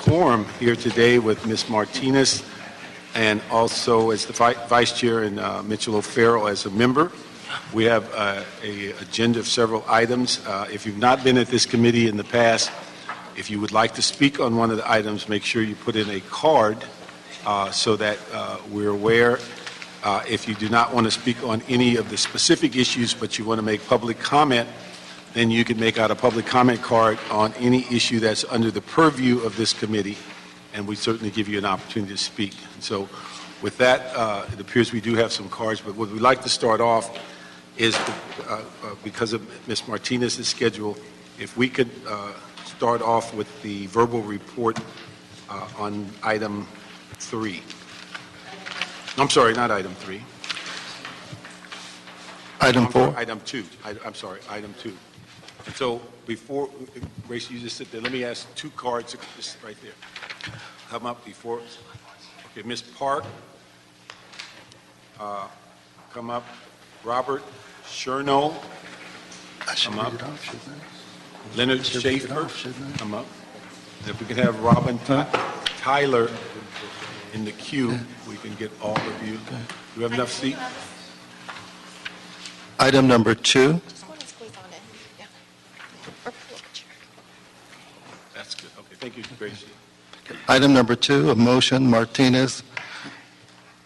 quorum here today with Ms. Martinez and also as the Vice Chair and Mitchell O'Farrell as a member. We have an agenda of several items. If you've not been at this committee in the past, if you would like to speak on one of the items, make sure you put in a card so that we're aware. If you do not want to speak on any of the specific issues, but you want to make public comment, then you can make out a public comment card on any issue that's under the purview of this committee, and we certainly give you an opportunity to speak. And so with that, it appears we do have some cards, but what we'd like to start off is, because of Ms. Martinez's schedule, if we could start off with the verbal report on item 3. I'm sorry, not item 3. Item 4. Item 2. I'm sorry, item 2. And so before, Grace, you just sit there. Let me ask 2 cards, just right there. Come up before. Okay, Ms. Park. Come up. Robert Chernow. Come up. Leonard Schaefer. Come up. And if we can have Robin Tyler in the queue, we can get all of you. Do you have enough seats? Item number 2. That's good. Okay, thank you, Gracie. Item number 2, a motion, Martinez,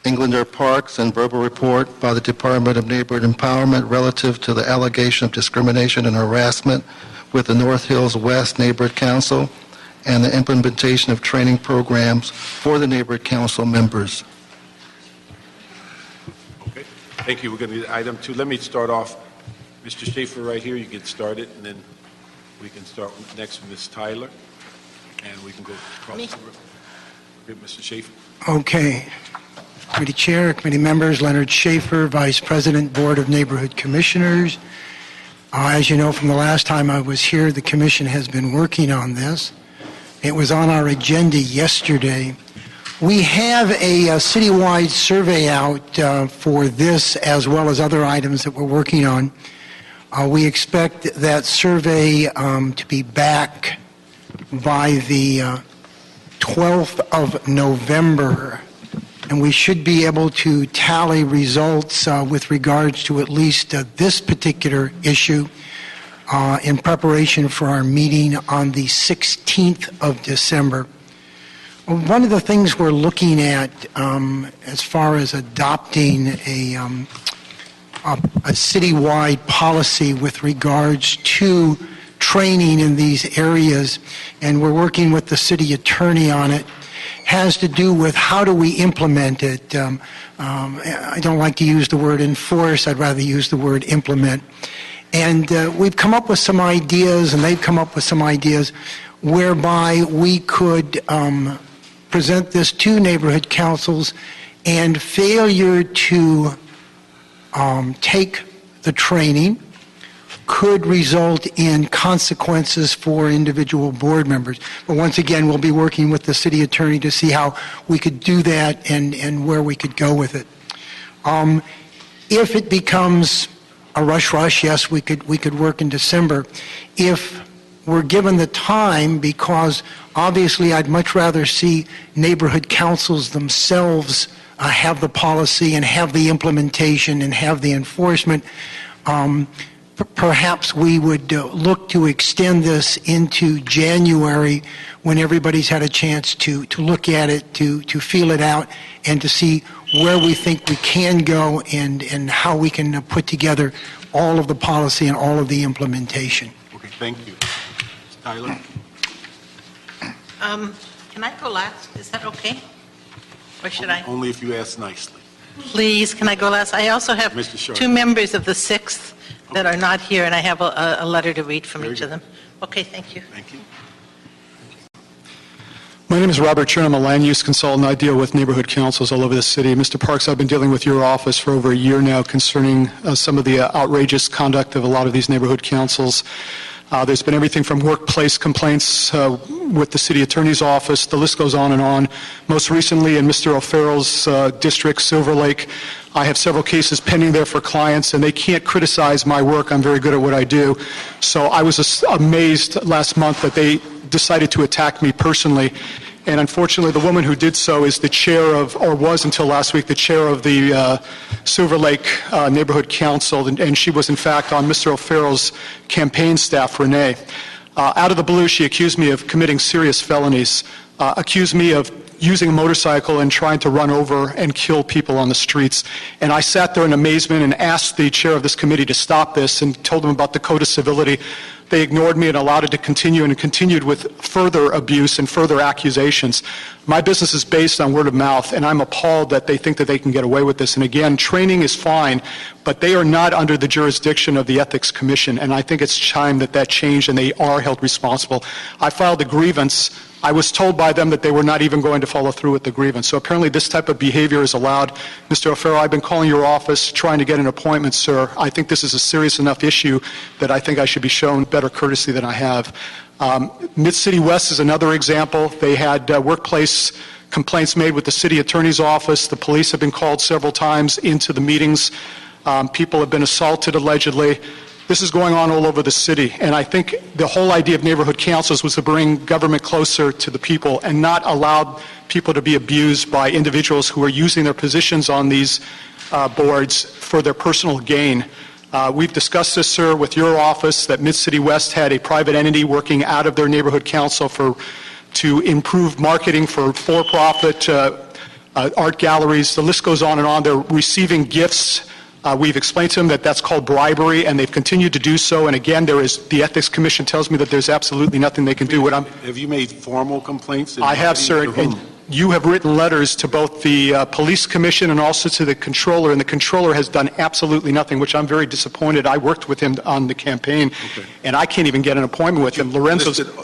Englander Parks, and verbal report by the Department of Neighborhood Empowerment relative to the allegation of discrimination and harassment with the North Hills West Neighborhood Council and the implementation of training programs for the Neighborhood Council members. Okay, thank you. We're going to do item 2. Let me start off. Mr. Schaefer right here, you get started, and then we can start next with Ms. Tyler, and we can go across the room. Okay, Mr. Schaefer. Okay. Committee Chair, committee members, Leonard Schaefer, Vice President, Board of Neighborhood Commissioners. As you know from the last time I was here, the Commission has been working on this. It was on our agenda yesterday. We have a citywide survey out for this as well as other items that we're working on. We expect that survey to be back by the 12th of November, and we should be able to tally results with regards to at least this particular issue in preparation for our meeting on the 16th of December. One of the things we're looking at as far as adopting a citywide policy with regards to training in these areas, and we're working with the city attorney on it, has to do with how do we implement it. I don't like to use the word enforce, I'd rather use the word implement. And we've come up with some ideas, and they've come up with some ideas, whereby we could present this to neighborhood councils, and failure to take the training could result in consequences for individual board members. But once again, we'll be working with the city attorney to see how we could do that and where we could go with it. If it becomes a rush, yes, we could work in December. If we're given the time, because obviously I'd much rather see neighborhood councils themselves have the policy and have the implementation and have the enforcement, perhaps we would look to extend this into January when everybody's had a chance to look at it, to feel it out, and to see where we think we can go and how we can put together all of the policy and all of the implementation. Okay, thank you. Ms. Tyler? Can I go last? Is that okay? Or should I? Only if you ask nicely. Please, can I go last? I also have Mr. Sharp. 2 members of the 6th that are not here, and I have a letter to read from Very each good. of them. Okay, thank you. Thank you. My name is Robert Chernow. I'm a land use consultant. I deal with neighborhood councils all over the city. Mr. Parks, I've been dealing with your office for over a year now concerning some of the outrageous conduct of a lot of these neighborhood councils. There's been everything from workplace complaints with the city attorney's office. The list goes on and on. Most recently in Mr. O'Farrell's district, Silver Lake, I have several cases pending there for clients, and they can't criticize my work. I'm very good at what I do. So I was amazed last month that they decided to attack me personally. And unfortunately, the woman who did so is the chair of, or was until last week, the chair of the Silver Lake Neighborhood Council, and she was in fact on Mr. O'Farrell's campaign staff, Renee. Out of the blue, she accused me of committing serious felonies, accused me of using a motorcycle and trying to run over and kill people on the streets. And I sat there in amazement and asked the chair of this committee to stop this and told them about the code of civility. They ignored me and allowed it to continue, and it continued with further abuse and further accusations. My business is based on word of mouth, and I'm appalled that they think that they can get away with this. And again, training is fine, but they are not under the jurisdiction of the Ethics Commission, and I think it's time that that changed and they are held responsible. I filed a grievance. I was told by them that they were not even going to follow through with the grievance. So apparently this type of behavior is allowed. Mr. O'Farrell, I've been calling your office trying to get an appointment, sir. I think this is a serious enough issue that I think I should be shown better courtesy than I have. Mid-City West is another example. They had workplace complaints made with the city attorney's office. The police have been called several times into the meetings. People have been assaulted allegedly. This is going on all over the city, and I think the whole idea of neighborhood councils was to bring government closer to the people and not allow people to be abused by individuals who are using their positions on these boards for their personal gain. We've discussed this, sir, with your office, that Mid-City West had a private entity working out of their neighborhood council to improve marketing for for-profit art galleries. The list goes on and on. They're receiving gifts. We've explained to them that that's called bribery, and they've continued to do so. And again, the Ethics Commission tells me that there's absolutely nothing they can do. Have you made formal complaints? I have, sir. And you have written letters to both the Police Commission and also to the Controller, and the Controller has done absolutely nothing, which I'm very disappointed. I worked with him on the campaign, and I can't even get an appointment with him.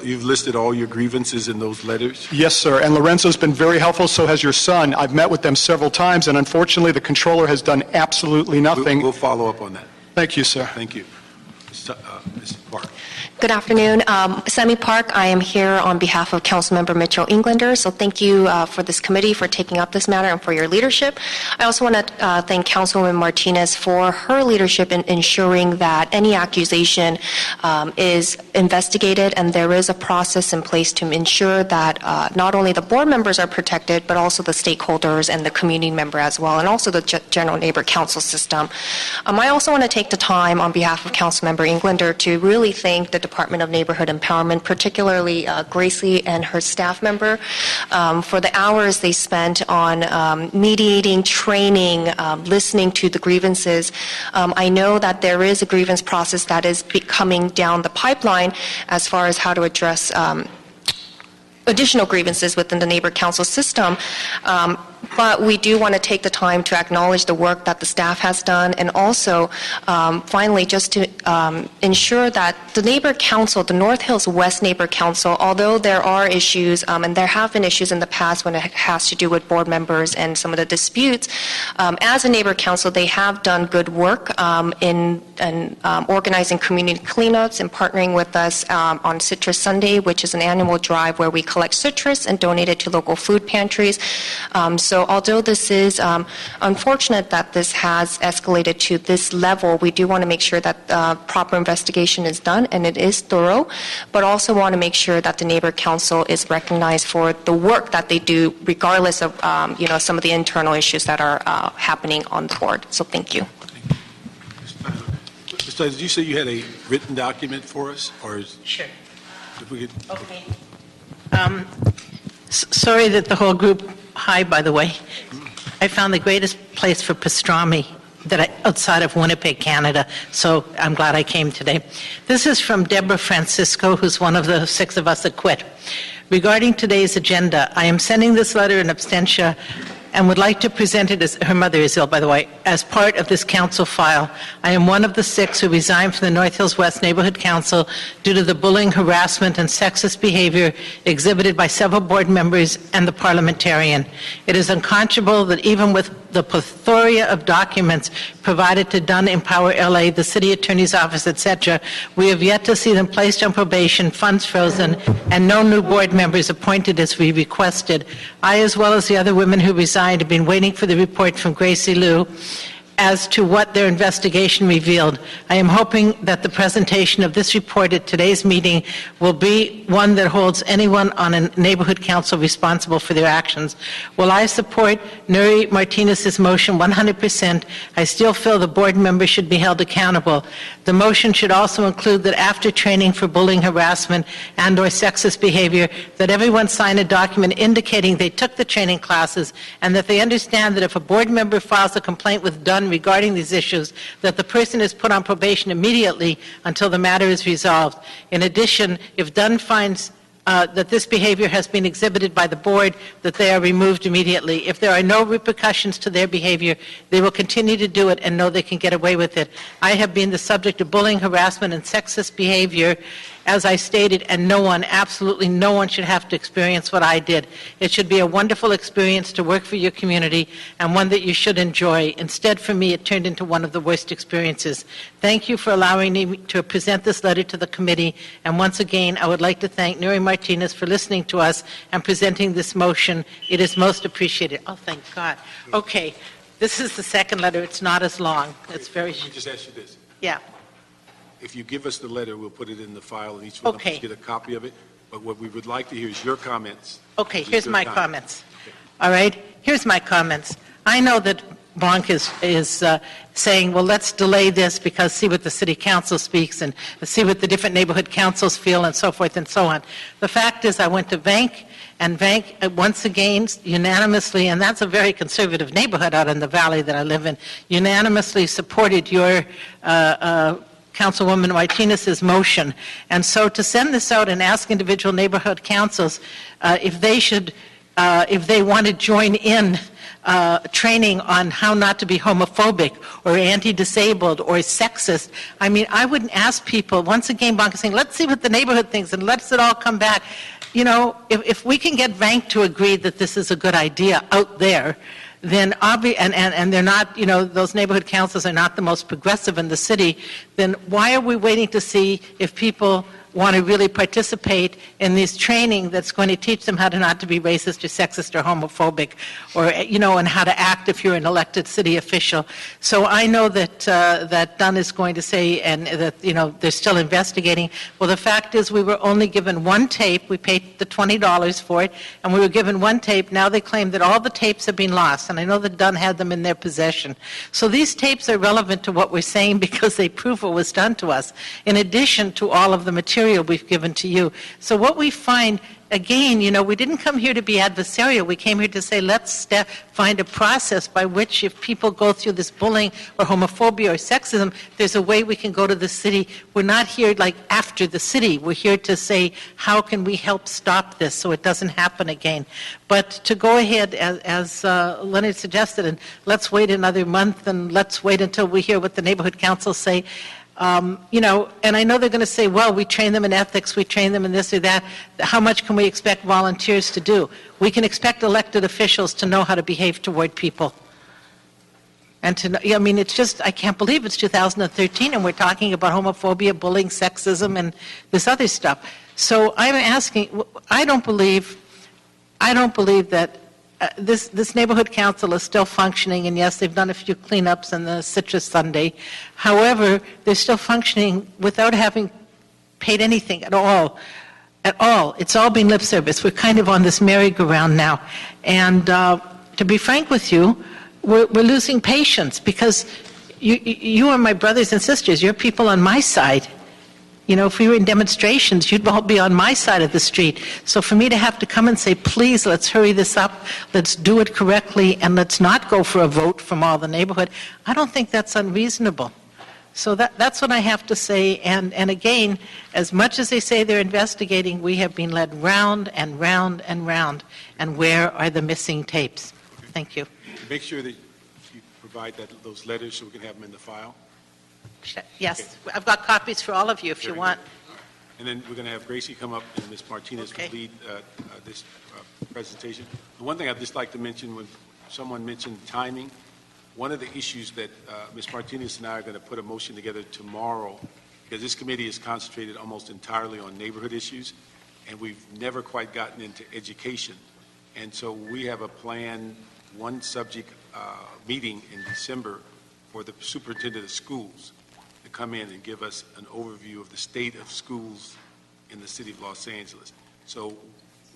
You've listed all your grievances in those letters? Yes, sir, and Lorenzo's been very helpful, so has your son. I've met with them several times, and unfortunately, the Controller has done absolutely nothing. We'll follow up on that. Thank you, sir. Thank you. Mr. Park. Good afternoon. Sammy Park. I am here on behalf of Councilmember Mitchell Englander. So thank you for this committee for taking up this matter and for your leadership. I also want to thank Councilwoman Martinez for her leadership in ensuring that any accusation is investigated and there is a process in place to ensure that not only the board members are protected, but also the stakeholders and the community member as well, and also the general neighbor council system. I also want to take the time on behalf of Councilmember Englander to really thank the Department of Neighborhood Empowerment, particularly Gracie and her staff member, for the hours they spent on mediating, training, listening to the grievances. I know that there is a grievance process that is coming down the pipeline as far as how to address additional grievances within the neighbor council system. But we do want to take the time to acknowledge the work that the staff has done, and also, finally, just to ensure that the neighbor council, the North Hills West Neighbor Council, although there are issues, and there have been issues in the past when it has to do with board members and some of the disputes, as a neighbor council, they have done good work in organizing community cleanups and partnering with us on Citrus Sunday, which is an annual drive where we collect citrus and donate it to local food pantries. So although this is unfortunate that this has escalated to this level, we do want to make sure that proper investigation is done and it is thorough, but also want to make sure that the neighbor council is recognized for the work that they do, regardless of some of the internal issues that are happening on the board. So thank you. Mr. Tyler, did you say you had a written document for us, or Sure. if we could? Okay. Sorry that the whole group. Hi, by the way. I found the greatest place for pastrami outside of Winnipeg, Canada, so I'm glad I came today. This is from Deborah Francisco, who's one of the 6 of us that quit. Regarding today's agenda, I am sending this letter in absentia and would like to present it as, her mother is ill, by the way, as part of this council file. I am one of the 6 who resigned from the North Hills West Neighborhood Council due to the bullying, harassment, and sexist behavior exhibited by several board members and the parliamentarian. It is unconscionable that even with the plethora of documents provided to Dunn Empower LA, the city attorney's office, etc., we have yet to see them placed on probation, funds frozen, and no new board members appointed as we requested. I, as well as the other women who resigned, have been waiting for the report from Gracie Liu as to what their investigation revealed. I am hoping that the presentation of this report at today's meeting will be one that holds anyone on a neighborhood council responsible for their actions. While I support Nuri Martinez's motion 100%, I still feel the board members should be held accountable. The motion should also include that after training for bullying, harassment, and/or sexist behavior, that everyone sign a document indicating they took the training classes and that they understand that if a board member files a complaint with Dunn regarding these issues, that the person is put on probation immediately until the matter is resolved. In addition, if Dunn finds that this behavior has been exhibited by the board, that they are removed immediately. If there are no repercussions to their behavior, they will continue to do it and know they can get away with it. I have been the subject of bullying, harassment, and sexist behavior, as I stated, and no one, absolutely no one, should have to experience what I did. It should be a wonderful experience to work for your community and one that you should enjoy. Instead, for me, it turned into one of the worst experiences. Thank you for allowing me to present this letter to the committee, and once again, I would like to thank Nuri Martinez for listening to us and presenting this motion. It is most appreciated. Oh, thank God. Okay, this is the second letter. It's not as long. It's very... Let me just ask you this. Yeah. If you give us the letter, we'll put it in the file, and each one of Okay. us get a copy of it. But what we would like to hear is your comments. Okay, Just here's your my comments. comments. All right, here's my comments. I know that Blanc is saying, well, let's delay this because see what the city council speaks and see what the different neighborhood councils feel and so forth and so on. The fact is, I went to Vank, and Vank, once again, unanimously, and that's a very conservative neighborhood out in the valley that I live in, unanimously supported your Councilwoman Martinez's motion. And so to send this out and ask individual neighborhood councils if they want to join in training on how not to be homophobic or anti-disabled or sexist. I mean, I wouldn't ask people, once again, Blanca saying, let's see what the neighborhood thinks and let's it all come back. You know, if we can get Vank to agree that this is a good idea out there, then and they're not, you know, those neighborhood councils are not the most progressive in the city, then why are we waiting to see if people want to really participate in this training that's going to teach them how to not to be racist or sexist or homophobic, or, you know, and how to act if you're an elected city official. So I know that that Dunn is going to say, and that, you know, they're still investigating. Well, the fact is we were only given one tape. We paid the $20 for it, and we were given one tape. Now they claim that all the tapes have been lost, and I know that Dunn had them in their possession. So these tapes are relevant to what we're saying because they prove what was done to us, in addition to all of the material we've given to you. So what we find, again, you know, we didn't come here to be adversarial. We came here to say, let's find a process by which if people go through this bullying or homophobia or sexism, there's a way we can go to the city. We're not here like after the city. We're here to say, how can we help stop this so it doesn't happen again? But to go ahead, as Leonard suggested, and let's wait another month and let's wait until we hear what the neighborhood councils say. You know, and I know they're going to say, well, we train them in ethics, we train them in this or that. How much can we expect volunteers to do? We can expect elected officials to know how to behave toward people. And to, I mean, it's just, I can't believe it's 2013 and we're talking about homophobia, bullying, sexism, and this other stuff. So I'm asking, I don't believe that this neighborhood council is still functioning, and yes, they've done a few cleanups on the Citrus Sunday. However, they're still functioning without having paid anything at all. At all. It's all been lip service. We're kind of on this merry-go-round now. And to be frank with you, we're losing patience because you are my brothers and sisters. You're people on my side. You know, if we were in demonstrations, you'd all be on my side of the street. So for me to have to come and say, please, let's hurry this up, let's do it correctly, and let's not go for a vote from all the neighborhood, I don't think that's unreasonable. So that's what I have to say. And again, as much as they say they're investigating, we have been led round and round and round. And where are the missing tapes? Thank you. Make sure that you provide those letters so we can have them in the file. Yes, okay. I've got copies for all of you if you want. And then we're going to have Gracie come up and Ms. Martinez Okay. will lead this presentation. The one thing I'd just like to mention, when someone mentioned timing, one of the issues that Ms. Martinez and I are going to put a motion together tomorrow, because this committee is concentrated almost entirely on neighborhood issues, and we've never quite gotten into education. And so we have a planned one subject meeting in December for the superintendent of schools to come in and give us an overview of the state of schools in the city of Los Angeles. So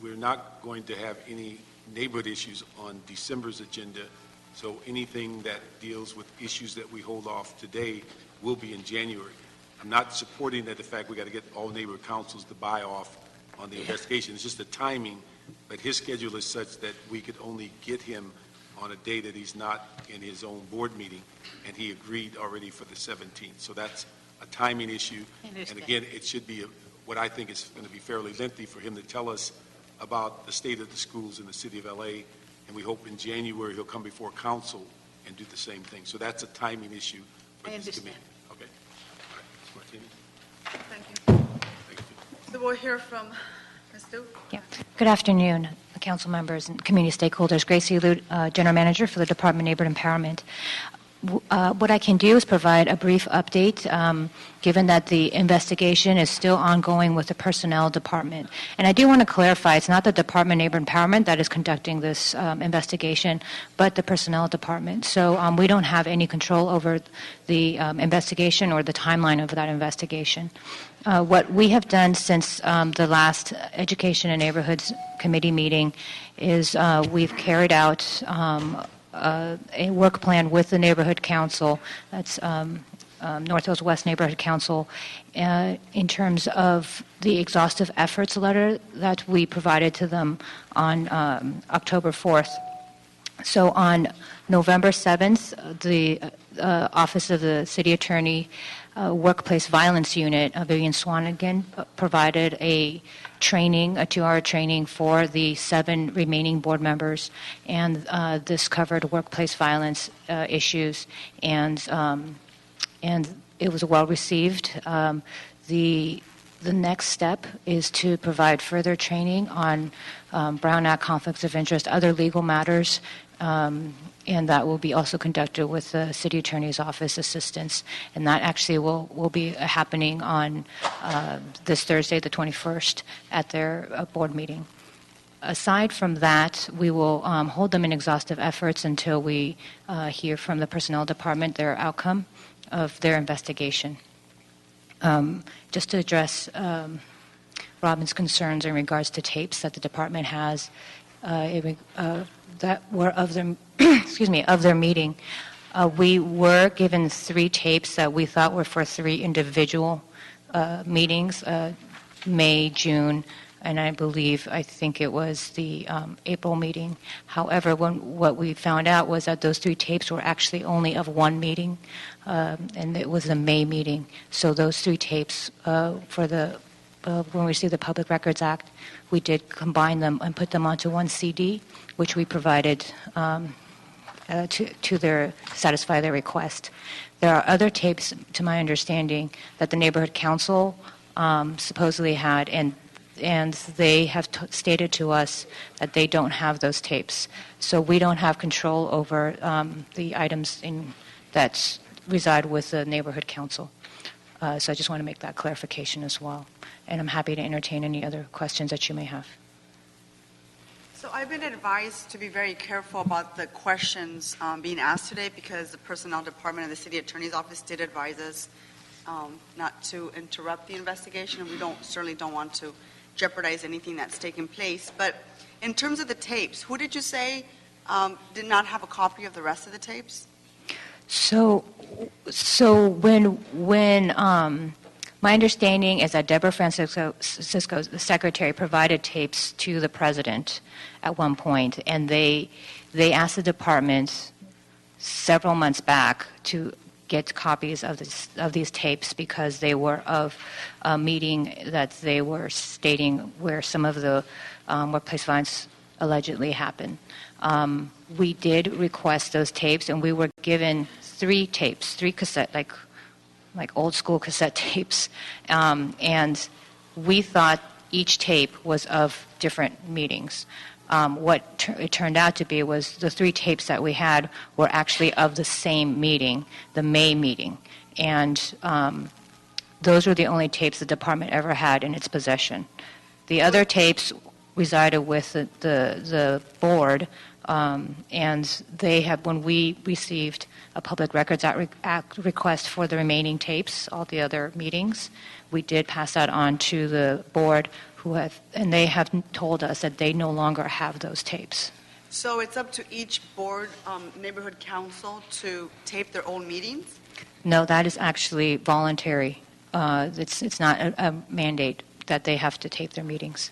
we're not going to have any neighborhood issues on December's agenda. So anything that deals with issues that we hold off today will be in January. I'm not supporting that the fact we got to get all neighborhood councils to buy off on the investigation. It's just the timing, but his schedule is such that we could only get him on a day that he's not in his own board meeting, and he agreed already for the 17th. So that's a timing issue. And again, it should be what I think is going to be fairly lengthy for him to tell us about the state of the schools in the city of LA, and we hope in January he'll come before council and do the same thing. So that's a timing issue for this committee. Okay. All right. Ms. Martinez. Thank you. Thank you. So we'll hear from Ms. Duke. Yeah. Good afternoon, council members and community stakeholders. Gracie Liu, General Manager for the Department of Neighborhood Empowerment. What I can do is provide a brief update, given that the investigation is still ongoing with the Personnel Department. And I do want to clarify, it's not the Department of Neighborhood Empowerment that is conducting this investigation, but the Personnel Department. So we don't have any control over the investigation or the timeline of that investigation. What we have done since the last Education and Neighborhoods Committee meeting is we've carried out a work plan with the Neighborhood Council, that's Northwest West Neighborhood Council, in terms of the exhaustive efforts letter that we provided to them on October 4th. So on November 7th, the Office of the City Attorney Workplace Violence Unit, Vivian Swanigan, provided a 2-hour training for the 7 remaining board members, and this covered workplace violence issues, and it was well received. The next step is to provide further training on Brown Act conflicts of interest, other legal matters, and that will be also conducted with the City Attorney's Office assistance. And that actually will be happening on this Thursday, the 21st, at their board meeting. Aside from that, we will hold them in exhaustive efforts until we hear from the Personnel Department their outcome of their investigation. Just to address Robin's concerns in regards to tapes that the department has that were of their of their meeting. We were given 3 tapes that we thought were for 3 individual meetings, May, June, and I think it was the April meeting. However, what we found out was that those 3 tapes were actually only of 1 meeting, and it was the May meeting. So those 3 tapes for the when we received the Public Records Act, we did combine them and put them onto 1 CD, which we provided to satisfy their request. There are other tapes, to my understanding, that the Neighborhood Council supposedly had, and they have stated to us that they don't have those tapes. So we don't have control over the items that reside with the Neighborhood Council. So I just want to make that clarification as well. And I'm happy to entertain any other questions that you may have. So I've been advised to be very careful about the questions being asked today, because the Personnel Department and the City Attorney's Office did advise us not to interrupt the investigation, and we certainly don't want to jeopardize anything that's taken place. But in terms of the tapes, who did you say did not have a copy of the rest of the tapes? So when my understanding is that Deborah Francisco, the secretary, provided tapes to the president at one point, and they asked the department several months back to get copies of these tapes because they were of a meeting that they were stating where some of the workplace violence allegedly happened. We did request those tapes, and we were given 3 tapes, 3 cassette, like old school cassette tapes, and we thought each tape was of different meetings. What it turned out to be was the 3 tapes that we had were actually of the same meeting, the May meeting, and those were the only tapes the department ever had in its possession. The other tapes resided with the board And they have, when we received a Public Records Act request for the remaining tapes, all the other meetings, we did pass that on to the board, and they have told us that they no longer have those tapes. So it's up to each board, neighborhood council to tape their own meetings? No, that is actually voluntary. It's not a mandate that they have to tape their meetings.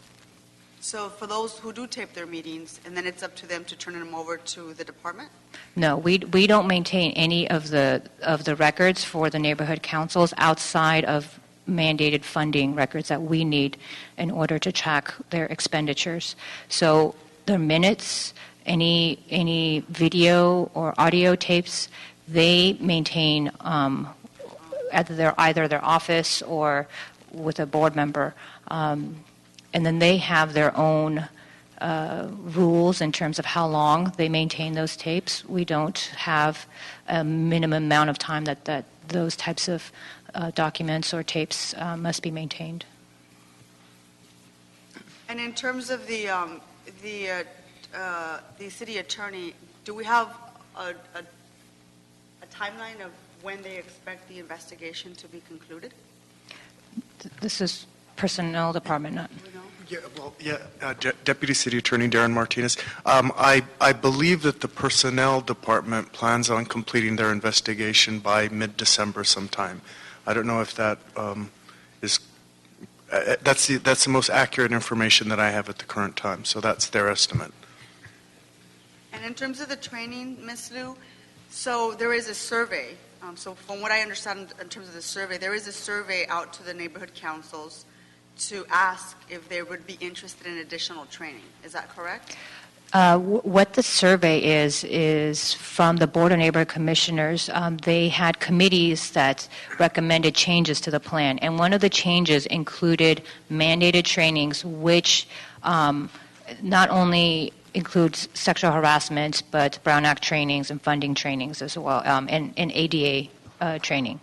So for those who do tape their meetings, and then it's up to them to turn them over to the department? No, we don't maintain any of the records for the neighborhood councils outside of mandated funding records that we need in order to track their expenditures. So their minutes, any video or audio tapes, they maintain either their office or with a board member. And then they have their own rules in terms of how long they maintain those tapes. We don't have a minimum amount of time that those types of documents or tapes must be maintained. And in terms of the city attorney, do we have a timeline of when they expect the investigation to be concluded? This is personnel department, not. Deputy City Attorney Darren Martinez. I believe that the Personnel Department plans on completing their investigation by mid-December sometime. I don't know if that is. That's the most accurate information that I have at the current time. So that's their estimate. And in terms of the training, Ms. Liu, so there is a survey. So from what I understand in terms of the survey, there is a survey out to the neighborhood councils to ask if they would be interested in additional training. Is that correct? What the survey is from the Board of Neighborhood Commissioners. They had committees that recommended changes to the plan, and one of the changes included mandated trainings, which not only includes sexual harassment, but Brown Act trainings and funding trainings as well, and ADA training.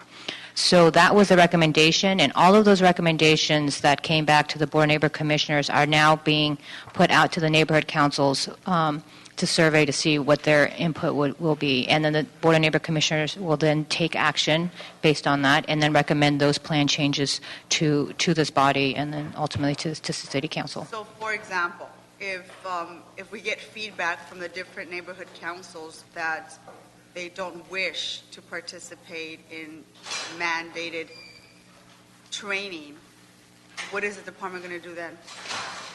So that was the recommendation, and all of those recommendations that came back to the Board of Neighborhood Commissioners are now being put out to the neighborhood councils to survey to see what their input will be. And then the Board of Neighborhood Commissioners will then take action based on that and then recommend those plan changes to this body and then ultimately to the City Council. So, for example, if we get feedback from the different neighborhood councils that they don't wish to participate in mandated training, what is the department going to do then?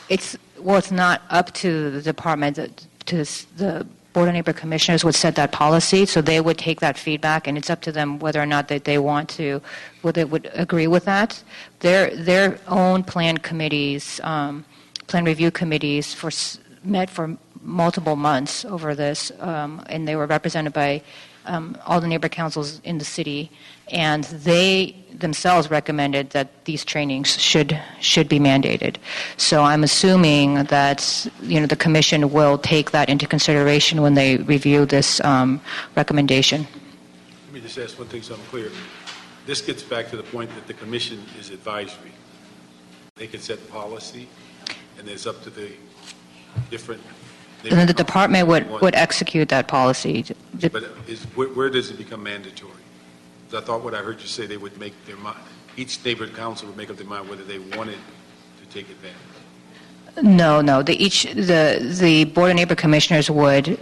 It's not up to the department. The Board of Neighborhood Commissioners would set that policy, so they would take that feedback, and it's up to them whether or not that they want to, whether they would agree with that. Their own plan committees, plan review committees, met for multiple months over this, and they were represented by all the neighbor councils in the city, and they themselves recommended that these trainings should be mandated. So I'm assuming that the commission will take that into consideration when they review this recommendation. Let me just ask one thing so I'm clear. This gets back to the point that the commission is advisory. They can set policy, and it's up to the different. And then the department would execute that policy. But where does it become mandatory? Because I thought what I heard you say, they would make their mind, each neighborhood council would make up their mind whether they wanted to take advantage. No. The Board of Neighbor Commissioners would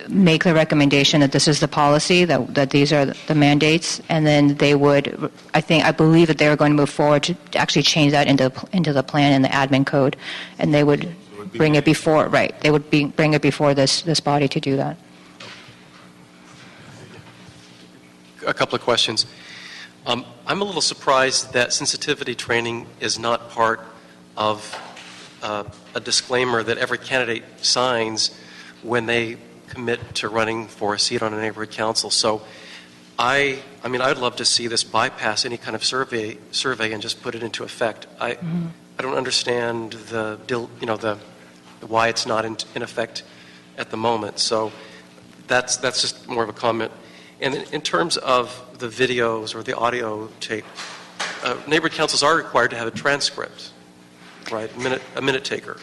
make the recommendation that this is the policy, that these are the mandates, and then they would, I believe that they were going to move forward to actually change that into the plan and the admin code, and they would bring it before, right, they would bring it before this body to do that. A couple of questions. I'm a little surprised that sensitivity training is not part of a disclaimer that every candidate signs when they commit to running for a seat on a neighborhood council. So I'd love to see this bypass any kind of survey and just put it into effect. I don't understand the why it's not in effect at the moment. So that's just more of a comment. And in terms of the videos or the audio tape, neighborhood councils are required to have a transcript, right? A minute taker.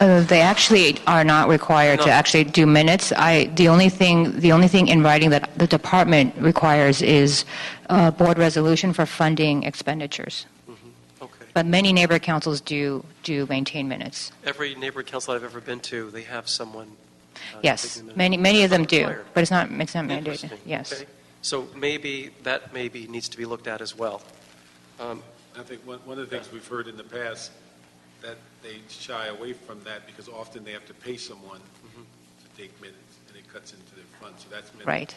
They actually are not required to No. actually do minutes. The only thing in writing that the department requires is a board resolution for funding expenditures. Okay. But many neighborhood councils do maintain minutes. Every neighborhood council I've ever been to, they have someone. Yes, taking the minutes. many of them It's do, not required. but it's not mandated. Interesting. Yes. Okay. So maybe that needs to be looked at as well. I think one of the things we've heard in the past, that they shy away from that because often they have to pay someone to take minutes, and it cuts into their fund, so that's minutes. Right.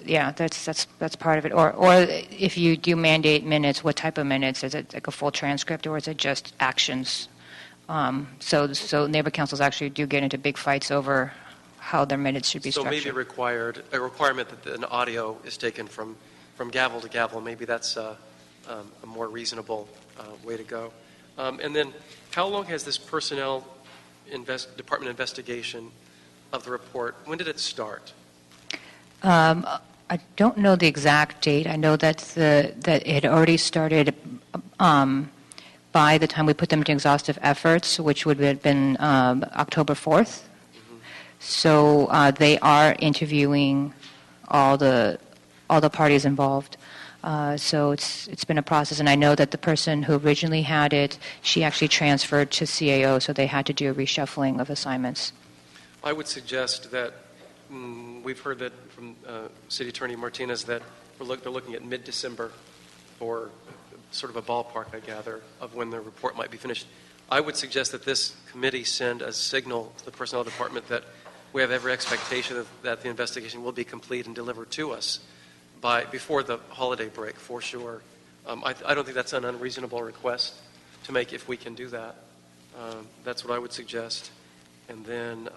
Yeah, that's part of it. Or if you do mandate minutes, what type of minutes? Is it like a full transcript, or is it just actions? So neighbor councils actually do get into big fights over how their minutes should be So structured. maybe a requirement that an audio is taken from gavel to gavel. Maybe that's a more reasonable way to go. And then, how long has this personnel department investigation of the report, when did it start? I don't know the exact date. I know that it had already started by the time we put them to exhaustive efforts, which would have been October 4th. So they are interviewing all the parties involved. So it's been a process, and I know that the person who originally had it, she actually transferred to CAO, so they had to do a reshuffling of assignments. I would suggest that we've heard that from City Attorney Martinez that they're looking at mid-December for sort of a ballpark, I gather, of when the report might be finished. I would suggest that this committee send a signal to the Personnel Department that we have every expectation that the investigation will be complete and delivered to us before the holiday break, for sure. I don't think that's an unreasonable request to make if we can do that. That's what I would suggest. And then,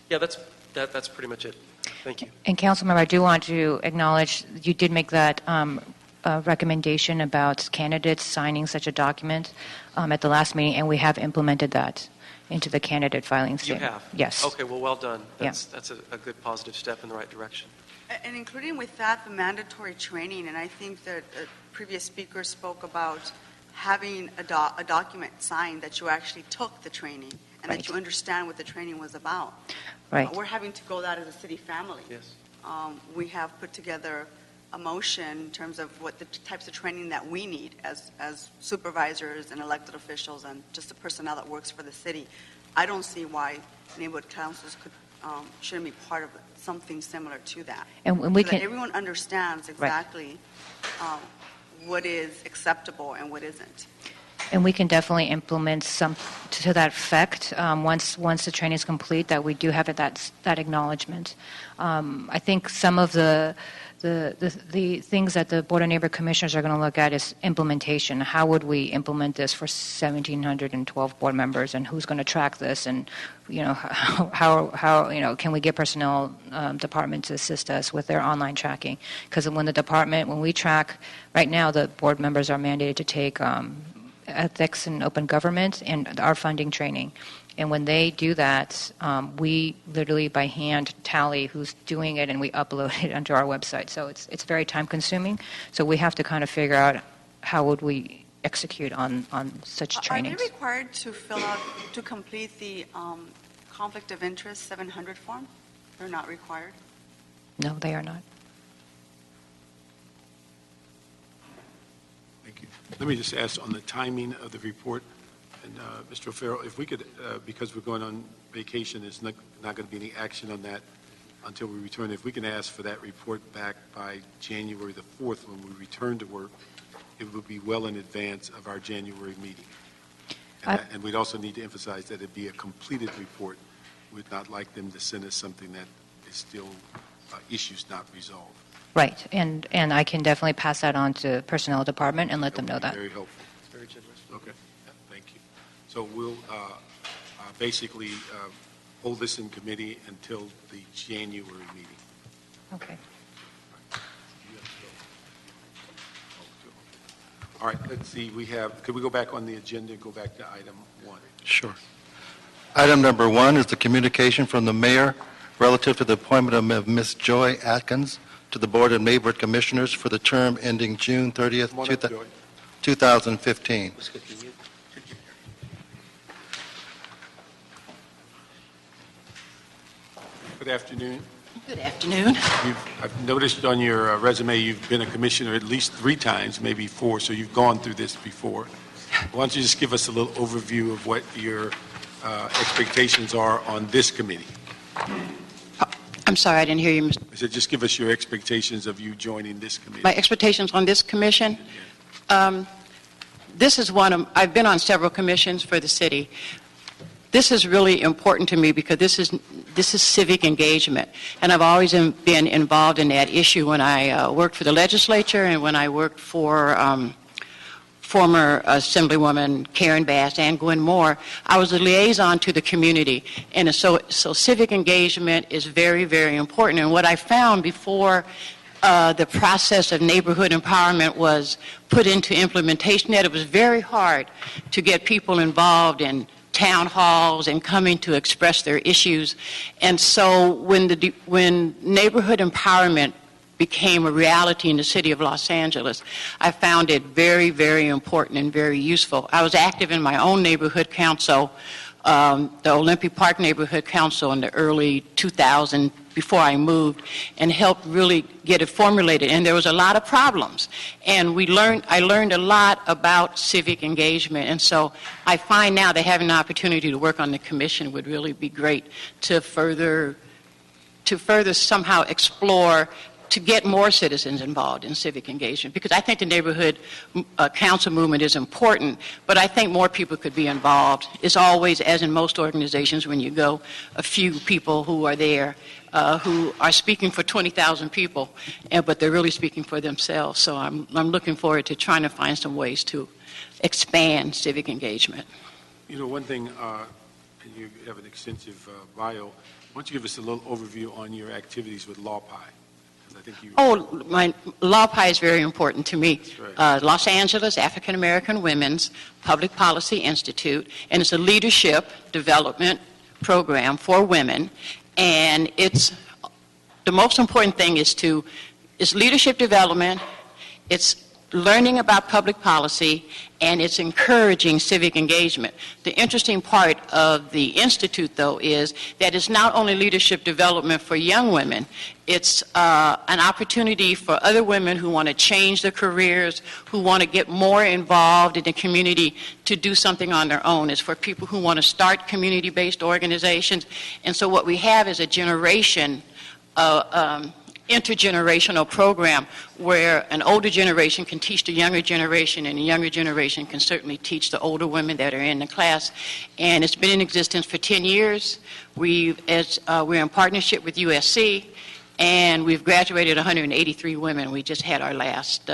that's pretty much it. Thank you. And Councilmember, I do want to acknowledge you did make that recommendation about candidates signing such a document at the last meeting, and we have implemented that into the candidate filing You statement. have? Yes. Okay, well done. That's a good positive step in the right direction. And including with that, the mandatory training, and I think that a previous speaker spoke about having a document signed that you actually took the training and Right. that you understand what the training was about. Right. We're having to go that as a city family. Yes. We have put together a motion in terms of what the types of training that we need as supervisors and elected officials and just the personnel that works for the city. I don't see why neighborhood councils shouldn't be part of something similar to that. And we So can. that everyone understands exactly what is acceptable and what isn't. And we can definitely implement some to that effect once the training is complete. That we do have that acknowledgement. I think some of the things that the Board of Neighborhood Commissioners are going to look at is implementation. How would we implement this for 1,712 board members, and who's going to track this? And how can we get personnel department to assist us with their online tracking? Because when we track right now, the board members are mandated to take ethics and open government and our funding training. And when they do that, we literally by hand tally who's doing it, and we upload it onto our website. So it's very time consuming. So we have to kind of figure out how would we execute on such trainings. Are they required to complete the conflict of interest 700 form? They're not required? No, they are not. Thank you. Let me just ask on the timing of the report, and Mr. O'Farrell, if we could, because we're going on vacation, there's not going to be any action on that until we return. If we can ask for that report back by January the 4th when we return to work, it will be well in advance of our January meeting. And we'd also need to emphasize that it be a completed report. We'd not like them to send us something that is still issues not resolved. Right, and I can definitely pass that on to personnel department and let them know that. Very helpful. It's very generous. Okay, thank you. So we'll basically hold this in committee until the January meeting. Okay. All right, let's see, could we go back on the agenda and go back to item 1? Sure. Item number 1 is the communication from the mayor relative to the appointment of Ms. Joy Atkins to the Board of Neighborhood Commissioners for the term ending June 30th, Come on up, Joy. 2015. Good afternoon. Good afternoon. I've noticed on your resume you've been a commissioner at least 3 times, maybe 4, so you've gone through this before. Why don't you just give us a little overview of what your expectations are on this committee? I'm sorry, I didn't hear you, Mr. I said just give us your expectations of you joining this committee. My expectations on this commission? This is I've been on several commissions for the city. This is really important to me because this is civic engagement, and I've always been involved in that issue when I worked for the legislature and when I worked for former Assemblywoman Karen Bass and Gwen Moore. I was a liaison to the community, and so civic engagement is very, very important. And what I found before the process of neighborhood empowerment was put into implementation, that it was very hard to get people involved in town halls and coming to express their issues. And so when neighborhood empowerment became a reality in the city of Los Angeles, I found it very, very important and very useful. I was active in my own neighborhood council, the Olympic Park Neighborhood Council in the early 2000s, before I moved, and helped really get it formulated. And there was a lot of problems. And I learned a lot about civic engagement. And so I find now that having the opportunity to work on the commission would really be great to further somehow explore, to get more citizens involved in civic engagement, because I think the neighborhood council movement is important, but I think more people could be involved. It's always, as in most organizations, when you go, a few people who are there who are speaking for 20,000 people, but they're really speaking for themselves. So I'm looking forward to trying to find some ways to expand civic engagement. You know, one thing, and you have an extensive bio, why don't you give us a little overview on your activities with LawPi? My LawPi is very important to me. Right. Los Angeles African American Women's Public Policy Institute, and it's a leadership development program for women. And the most important thing is leadership development, it's learning about public policy, and it's encouraging civic engagement. The interesting part of the Institute, though, is that it's not only leadership development for young women, it's an opportunity for other women who want to change their careers, who want to get more involved in the community to do something on their own. It's for people who want to start community-based organizations. And so what we have is a intergenerational program where an older generation can teach the younger generation, and the younger generation can certainly teach the older women that are in the class. And it's been in existence for 10 years. We're in partnership with USC, and we've graduated 183 women. We just had our last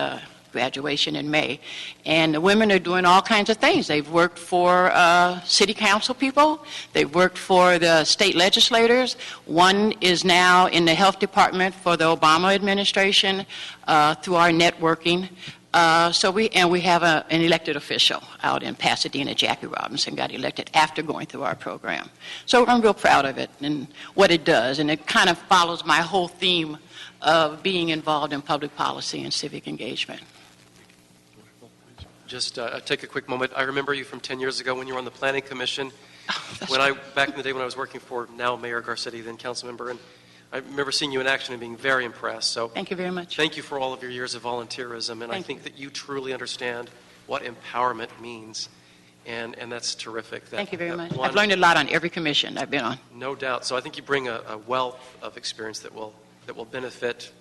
graduation in May. And the women are doing all kinds of things. They've worked for city council people. They've worked for the state legislators. One is now in the health department for the Obama administration through our networking. We have an elected official out in Pasadena. Jackie Robinson got elected after going through our program. So I'm real proud of it and what it does. And it kind of follows my whole theme of being involved in public policy and civic engagement. Just take a quick moment. I remember you from 10 years ago when you were on the Planning Commission. Back in the day when I was working for now Mayor Garcetti, then council member, and I remember seeing you in action and being very impressed. So thank you very much. Thank you for all of your years of volunteerism, and I think that you truly understand what empowerment means, and that's terrific. Thank you very much. I've learned a lot on every commission I've been on. No doubt. So I think you bring a wealth of experience that will benefit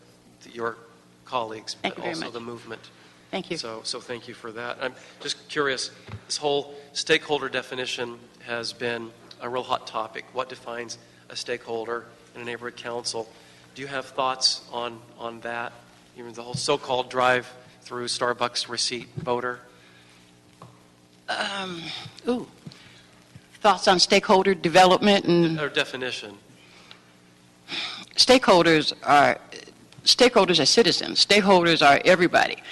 your colleagues, but also the movement. Thank you. So thank you for that. I'm just curious, this whole stakeholder definition has been a real hot topic. What defines a stakeholder in a neighborhood council? Do you have thoughts on that? Even the whole so-called drive-through Starbucks receipt voter? Thoughts on stakeholder development and... Or definition. Stakeholders are citizens. Stakeholders are everybody.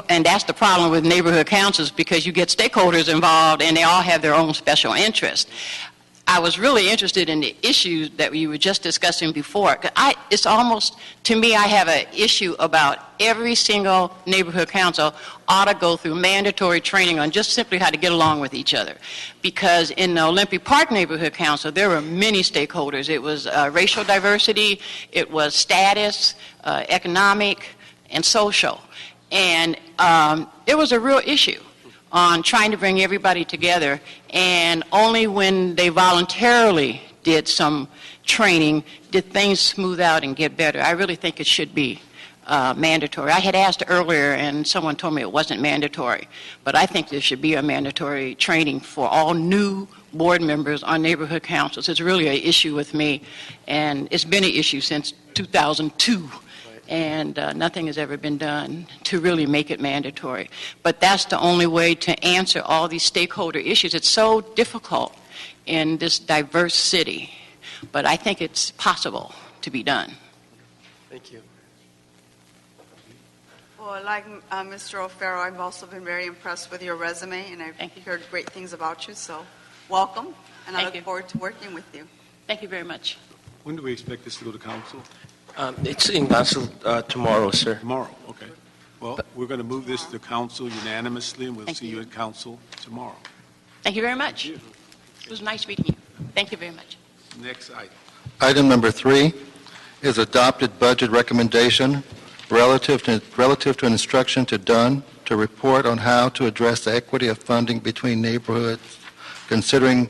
And that's the problem with neighborhood councils, because you get stakeholders involved and they all have their own special interest. I was really interested in the issues that we were just discussing before. It's almost, to me, I have an issue about every single neighborhood council ought to go through mandatory training on just simply how to get along with each other. Because in the Olympic Park Neighborhood Council, there were many stakeholders. It was racial diversity, it was status, economic, and social. And it was a real issue on trying to bring everybody together, and only when they voluntarily did some training did things smooth out and get better. I really think it should be mandatory. I had asked earlier, and someone told me it wasn't mandatory, but I think there should be a mandatory training for all new board members on neighborhood councils. It's really an issue with me, and it's been an issue since 2002. And nothing has ever been done to really make it mandatory. But that's the only way to answer all these stakeholder issues. It's so difficult in this diverse city, but I think it's possible to be done. Thank you. Well, like Mr. O'Farrell, I've also been very impressed with your resume, and I've heard great things about you, so welcome, and I look forward to working with you. Thank you very much. When do we expect this to go to council? It's in council tomorrow, sir. Tomorrow, okay. Well, we're going to move this to council unanimously, and we'll see you at council tomorrow. Thank you very much. It was nice meeting you. Thank you very much. Next item. Item number 3 is adopted budget recommendation relative to instruction to Dunn to report on how to address the equity of funding between neighborhoods, considering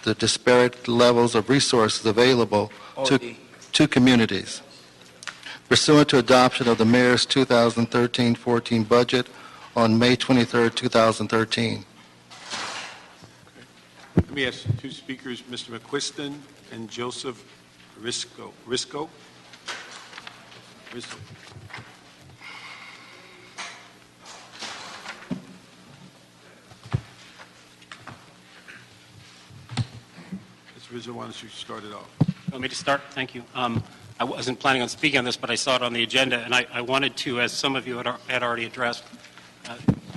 the disparate levels of resources available to communities. Pursuant to adoption of the Mayor's 2013-14 budget on May 23, 2013. Let me ask two speakers, Mr. McQuiston and Joseph Risco. Mr. Rizzo, why don't you start it off? You want me to start? Thank you. I wasn't planning on speaking on this, but I saw it on the agenda, and I wanted to, as some of you had already addressed,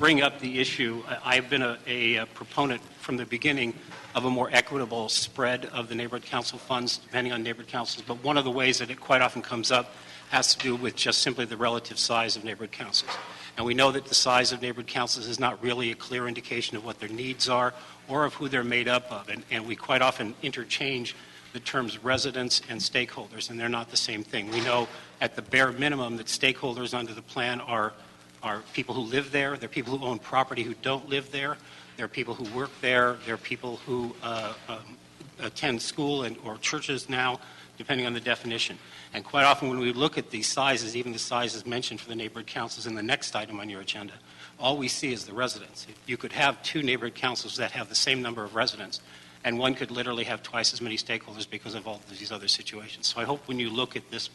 bring up the issue. I've been a proponent from the beginning of a more equitable spread of the neighborhood council funds, depending on neighborhood councils. But one of the ways that it quite often comes up has to do with just simply the relative size of neighborhood councils. And we know that the size of neighborhood councils is not really a clear indication of what their needs are or of who they're made up of. And we quite often interchange the terms residents and stakeholders, and they're not the same thing. We know at the bare minimum that stakeholders under the plan are people who live there, they're people who own property who don't live there, there are people who work there, there are people who attend school or churches now, depending on the definition. And quite often when we look at these sizes, even the sizes mentioned for the neighborhood councils in the next item on your agenda, all we see is the residents. You could have two neighborhood councils that have the same number of residents, and one could literally have twice as many stakeholders because of all of these other situations. So I hope when you look at this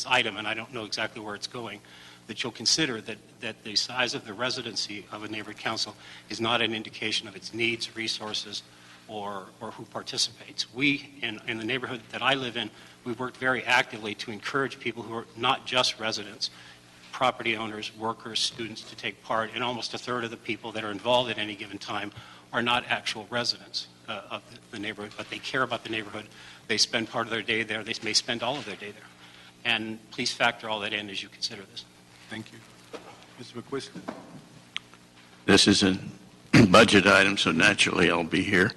item, and I don't know exactly where it's going, that you'll consider that the size of the residency of a neighborhood council is not an indication of its needs, resources, or who participates. We, in the neighborhood that I live in, we've worked very actively to encourage people who are not just residents, property owners, workers, students to take part, and almost a third of the people that are involved at any given time are not actual residents of the neighborhood, but they care about the neighborhood. They spend part of their day there. They may spend all of their day there. And please factor all that in as you consider this. Thank you. Mr. McQuiston. This is a budget item, so naturally I'll be here.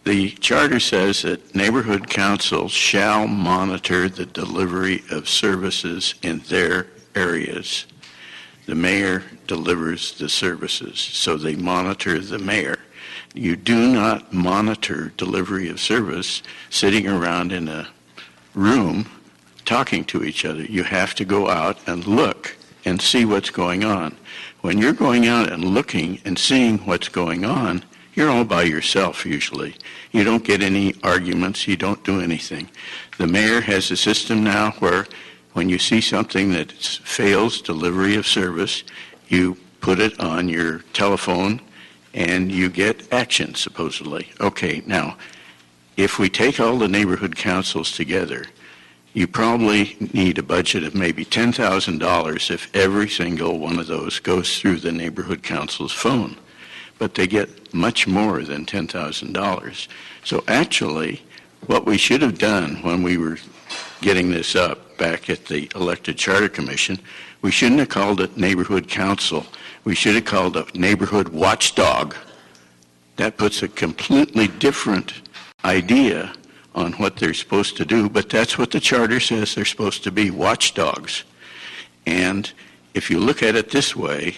The charter says that neighborhood councils shall monitor the delivery of services in their areas. The mayor delivers the services, so they monitor the mayor. You do not monitor delivery of service sitting around in a room talking to each other. You have to go out and look and see what's going on. When you're going out and looking and seeing what's going on, you're all by yourself usually. You don't get any arguments. You don't do anything. The mayor has a system now where when you see something that fails delivery of service, you put it on your telephone and you get action, supposedly. Okay, now, if we take all the neighborhood councils together, you probably need a budget of maybe $10,000 if every single one of those goes through the neighborhood council's phone. but they get much more than $10,000. So actually, what we should have done when we were getting this up back at the Elected Charter Commission, we shouldn't have called it Neighborhood Council. We should have called it Neighborhood Watchdog. That puts a completely different idea on what they're supposed to do, but that's what the charter says they're supposed to be, watchdogs. And if you look at it this way,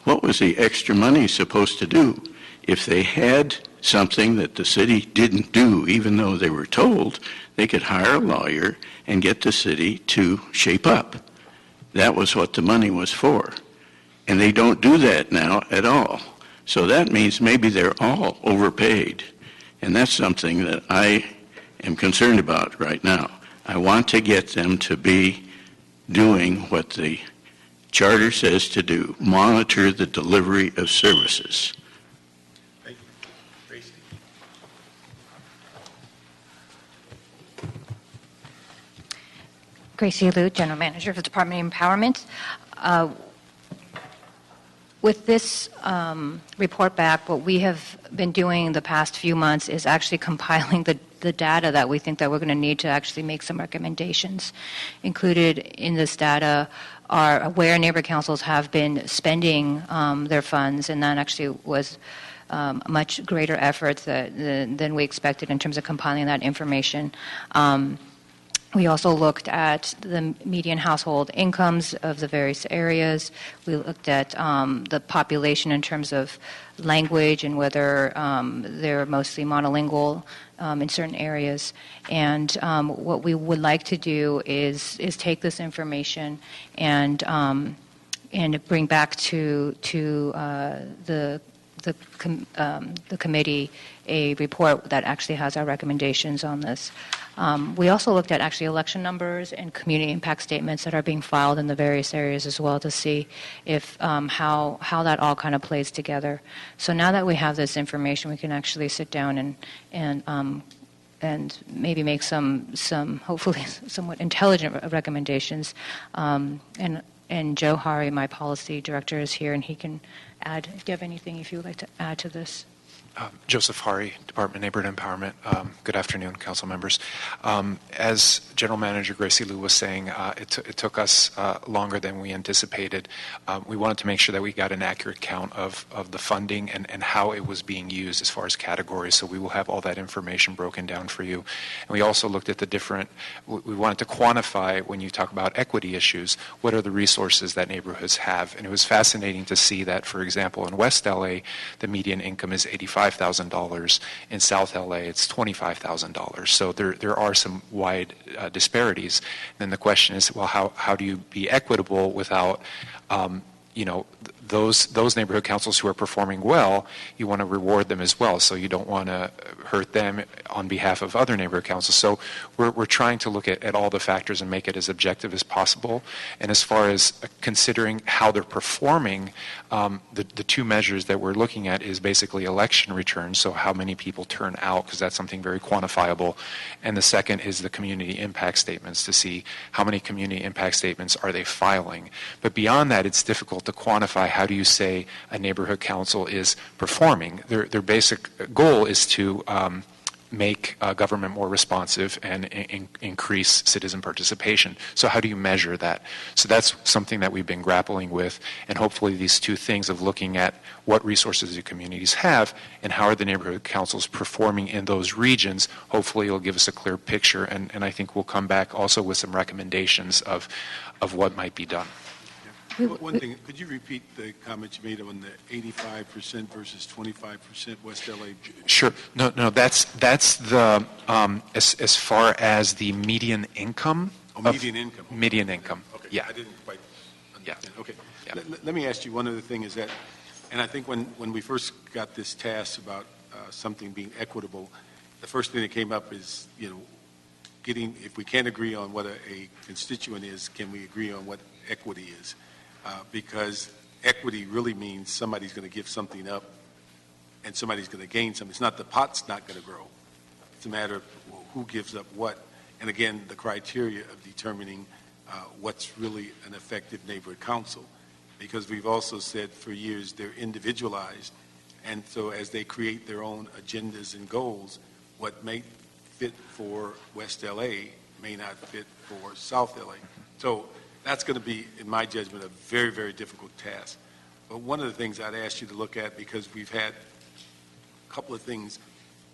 what was the extra money supposed to do? If they had something that the city didn't do, even though they were told, they could hire a lawyer and get the city to shape up. That was what the money was for. And they don't do that now at all. So that means maybe they're all overpaid. And that's something that I am concerned about right now. I want to get them to be doing what the charter says to do, monitor the delivery of services. Thank you. Tracy. Gracie Liu, General Manager for the Department of Empowerment. With this report back, what we have been doing the past few months is actually compiling the data that we think that we're going to need to actually make some recommendations. Included in this data are where neighbor councils have been spending their funds, and that actually was a much greater effort than we expected in terms of compiling that information. We also looked at the median household incomes of the various areas. We looked at the population in terms of language and whether they're mostly monolingual in certain areas. And what we would like to do is take this information and bring back to the committee a report that actually has our recommendations on this. We also looked at actually election numbers and community impact statements that are being filed in the various areas as well to see if how that all kind of plays together. So now that we have this information, we can actually sit down and maybe make some hopefully somewhat intelligent recommendations. And Joe Hari, my policy director, is here, and he can add if you have anything if you would like to add to this. Joseph Hari, Department of Neighborhood Empowerment. Good afternoon, council members. As General Manager Gracie Liu was saying, it took us longer than we anticipated. We wanted to make sure that we got an accurate count of the funding and how it was being used as far as categories, so we will have all that information broken down for you. And we also looked at the different, we wanted to quantify when you talk about equity issues, what are the resources that neighborhoods have. And it was fascinating to see that, for example, in West LA, the median income is $85,000. In South LA, it's $25,000. So there are some wide disparities. And then the question is, well, how do you be equitable without, those neighborhood councils who are performing well, you want to reward them as well. So you don't want to hurt them on behalf of other neighborhood councils. So we're trying to look at all the factors and make it as objective as possible. And as far as considering how they're performing, the two measures that we're looking at is basically election returns, so how many people turn out, because that's something very quantifiable. And the second is the community impact statements, to see how many community impact statements are they filing. But beyond that, it's difficult to quantify. How do you say a neighborhood council is performing? Their basic goal is to make government more responsive and increase citizen participation. So how do you measure that? So that's something that we've been grappling with, and hopefully these two things of looking at what resources the communities have and how are the neighborhood councils performing in those regions, hopefully it'll give us a clear picture, and I think we'll come back also with some recommendations of what might be done. One thing, could you repeat the comment you made on the 85% versus 25% West LA? Sure. No, that's the as far as the median income. Oh, median income. Median income. Okay. Yeah. I didn't quite understand. Yeah. Okay. Yeah. Let me ask you one other thing. Is that, and I think when we first got this task about something being equitable, the first thing that came up is getting, if we can't agree on what a constituent is, can we agree on what equity is? Because equity really means somebody's going to give something up and somebody's going to gain something. It's not the pot's not going to grow. It's a matter of who gives up what. And again, the criteria of determining what's really an effective neighborhood council. Because we've also said for years they're individualized And so as they create their own agendas and goals, what may fit for West LA may not fit for South LA. So that's going to be, in my judgment, a very, very difficult task. But one of the things I'd ask you to look at, because we've had a couple of things,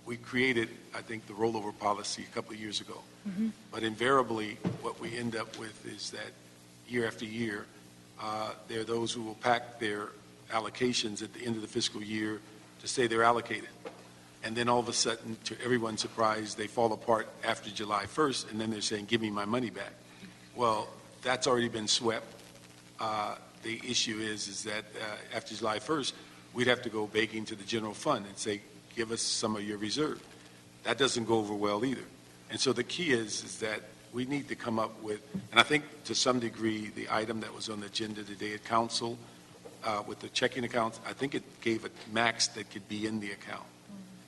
we created, I think, the rollover policy a couple of years ago. But invariably, what we end up with is that year after year, there are those who will pack their allocations at the end of the fiscal year to say they're allocated. And then all of a sudden, to everyone's surprise, they fall apart after July 1st, and then they're saying, give me my money back. Well, that's already been swept. The issue is that after July 1st, we'd have to go begging to the general fund and say, give us some of your reserve. That doesn't go over well either. And so the key is that we need to come up with, and I think to some degree, the item that was on the agenda today at council with the checking accounts, I think it gave a max that could be in the account.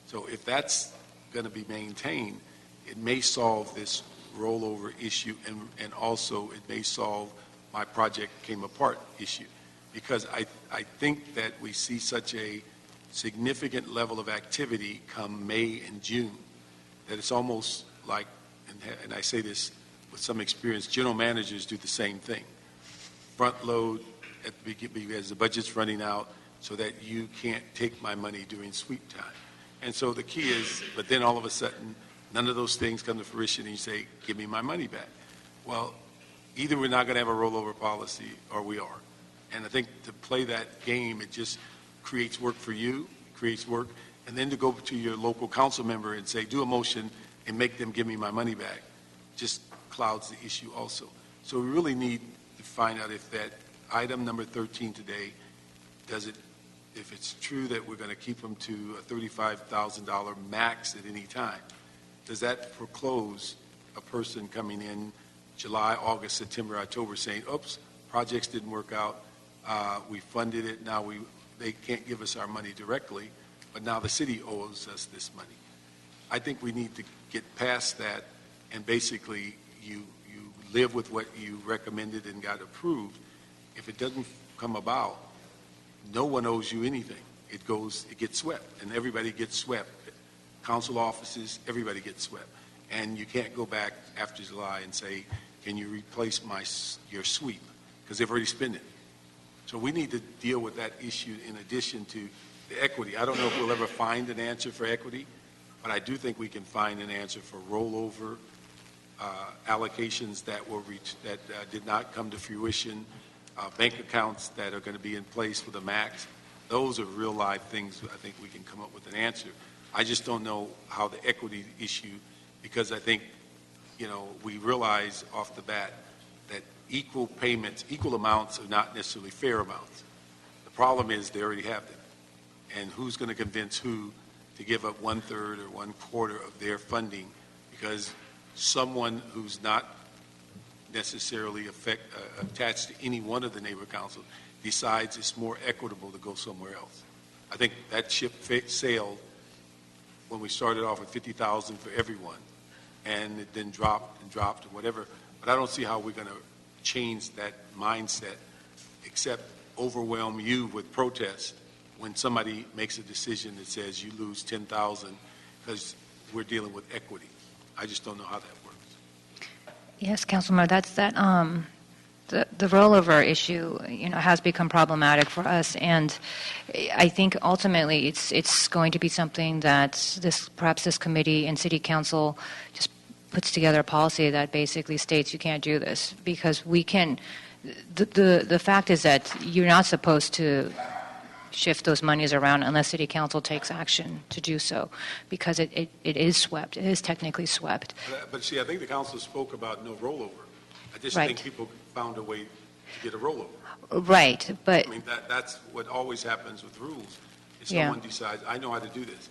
So if that's going to be maintained, it may solve this rollover issue, and also it may solve my project came apart issue. Because I think that we see such a significant level of activity come May and June that it's almost like, and I say this with some experience, general managers do the same thing. Front load at the beginning as the budget's running out so that you can't take my money during sweep time. And so the key is, but then all of a sudden, none of those things come to fruition and you say, give me my money back. Well, either we're not going to have a rollover policy or we are. And I think to play that game, it just creates work for you, creates work, and then to go to your local council member and say, do a motion and make them give me my money back, just clouds the issue also. So we really need to find out if that item number 13 today, does it, if it's true that we're going to keep them to a $35,000 max at any time, does that foreclose a person coming in July, August, September, October saying, oops, projects didn't work out, we funded it, now they can't give us our money directly, but now the city owes us this money. I think we need to get past that, and basically you live with what you recommended and got approved. If it doesn't come about, no one owes you anything. It gets swept, and everybody gets swept. Council offices, everybody gets swept. And you can't go back after July and say, can you replace your sweep? Because they've already spent it. So we need to deal with that issue in addition to the equity. I don't know if we'll ever find an answer for equity, but I do think we can find an answer for rollover allocations that did not come to fruition, bank accounts that are going to be in place with a max. Those are real live things I think we can come up with an answer. I just don't know how the equity issue, because I think, we realize off the bat that equal payments, equal amounts are not necessarily fair amounts. The problem is they already have them. And who's going to convince who to give up 1/3 or 1/4 of their funding because someone who's not necessarily attached to any one of the neighborhood councils decides it's more equitable to go somewhere else. I think that ship sailed when we started off with $50,000 for everyone, and it then dropped and dropped and whatever. But I don't see how we're going to change that mindset except overwhelm you with protests when somebody makes a decision that says you lose $10,000 because we're dealing with equity. I just don't know how that works. Yes, Councilman, the rollover issue, has become problematic for us, and I think ultimately it's going to be something that perhaps this committee and City Council just puts together a policy that basically states you can't do this, because we can. The fact is that you're not supposed to shift those monies around unless City Council takes action to do so, because it is swept. It is technically swept. But see, I think the council spoke about no rollover. I just Right. think people found a way to get a rollover. Right, but I mean, that's what always happens with rules. If Yeah. someone decides, I know how to do this,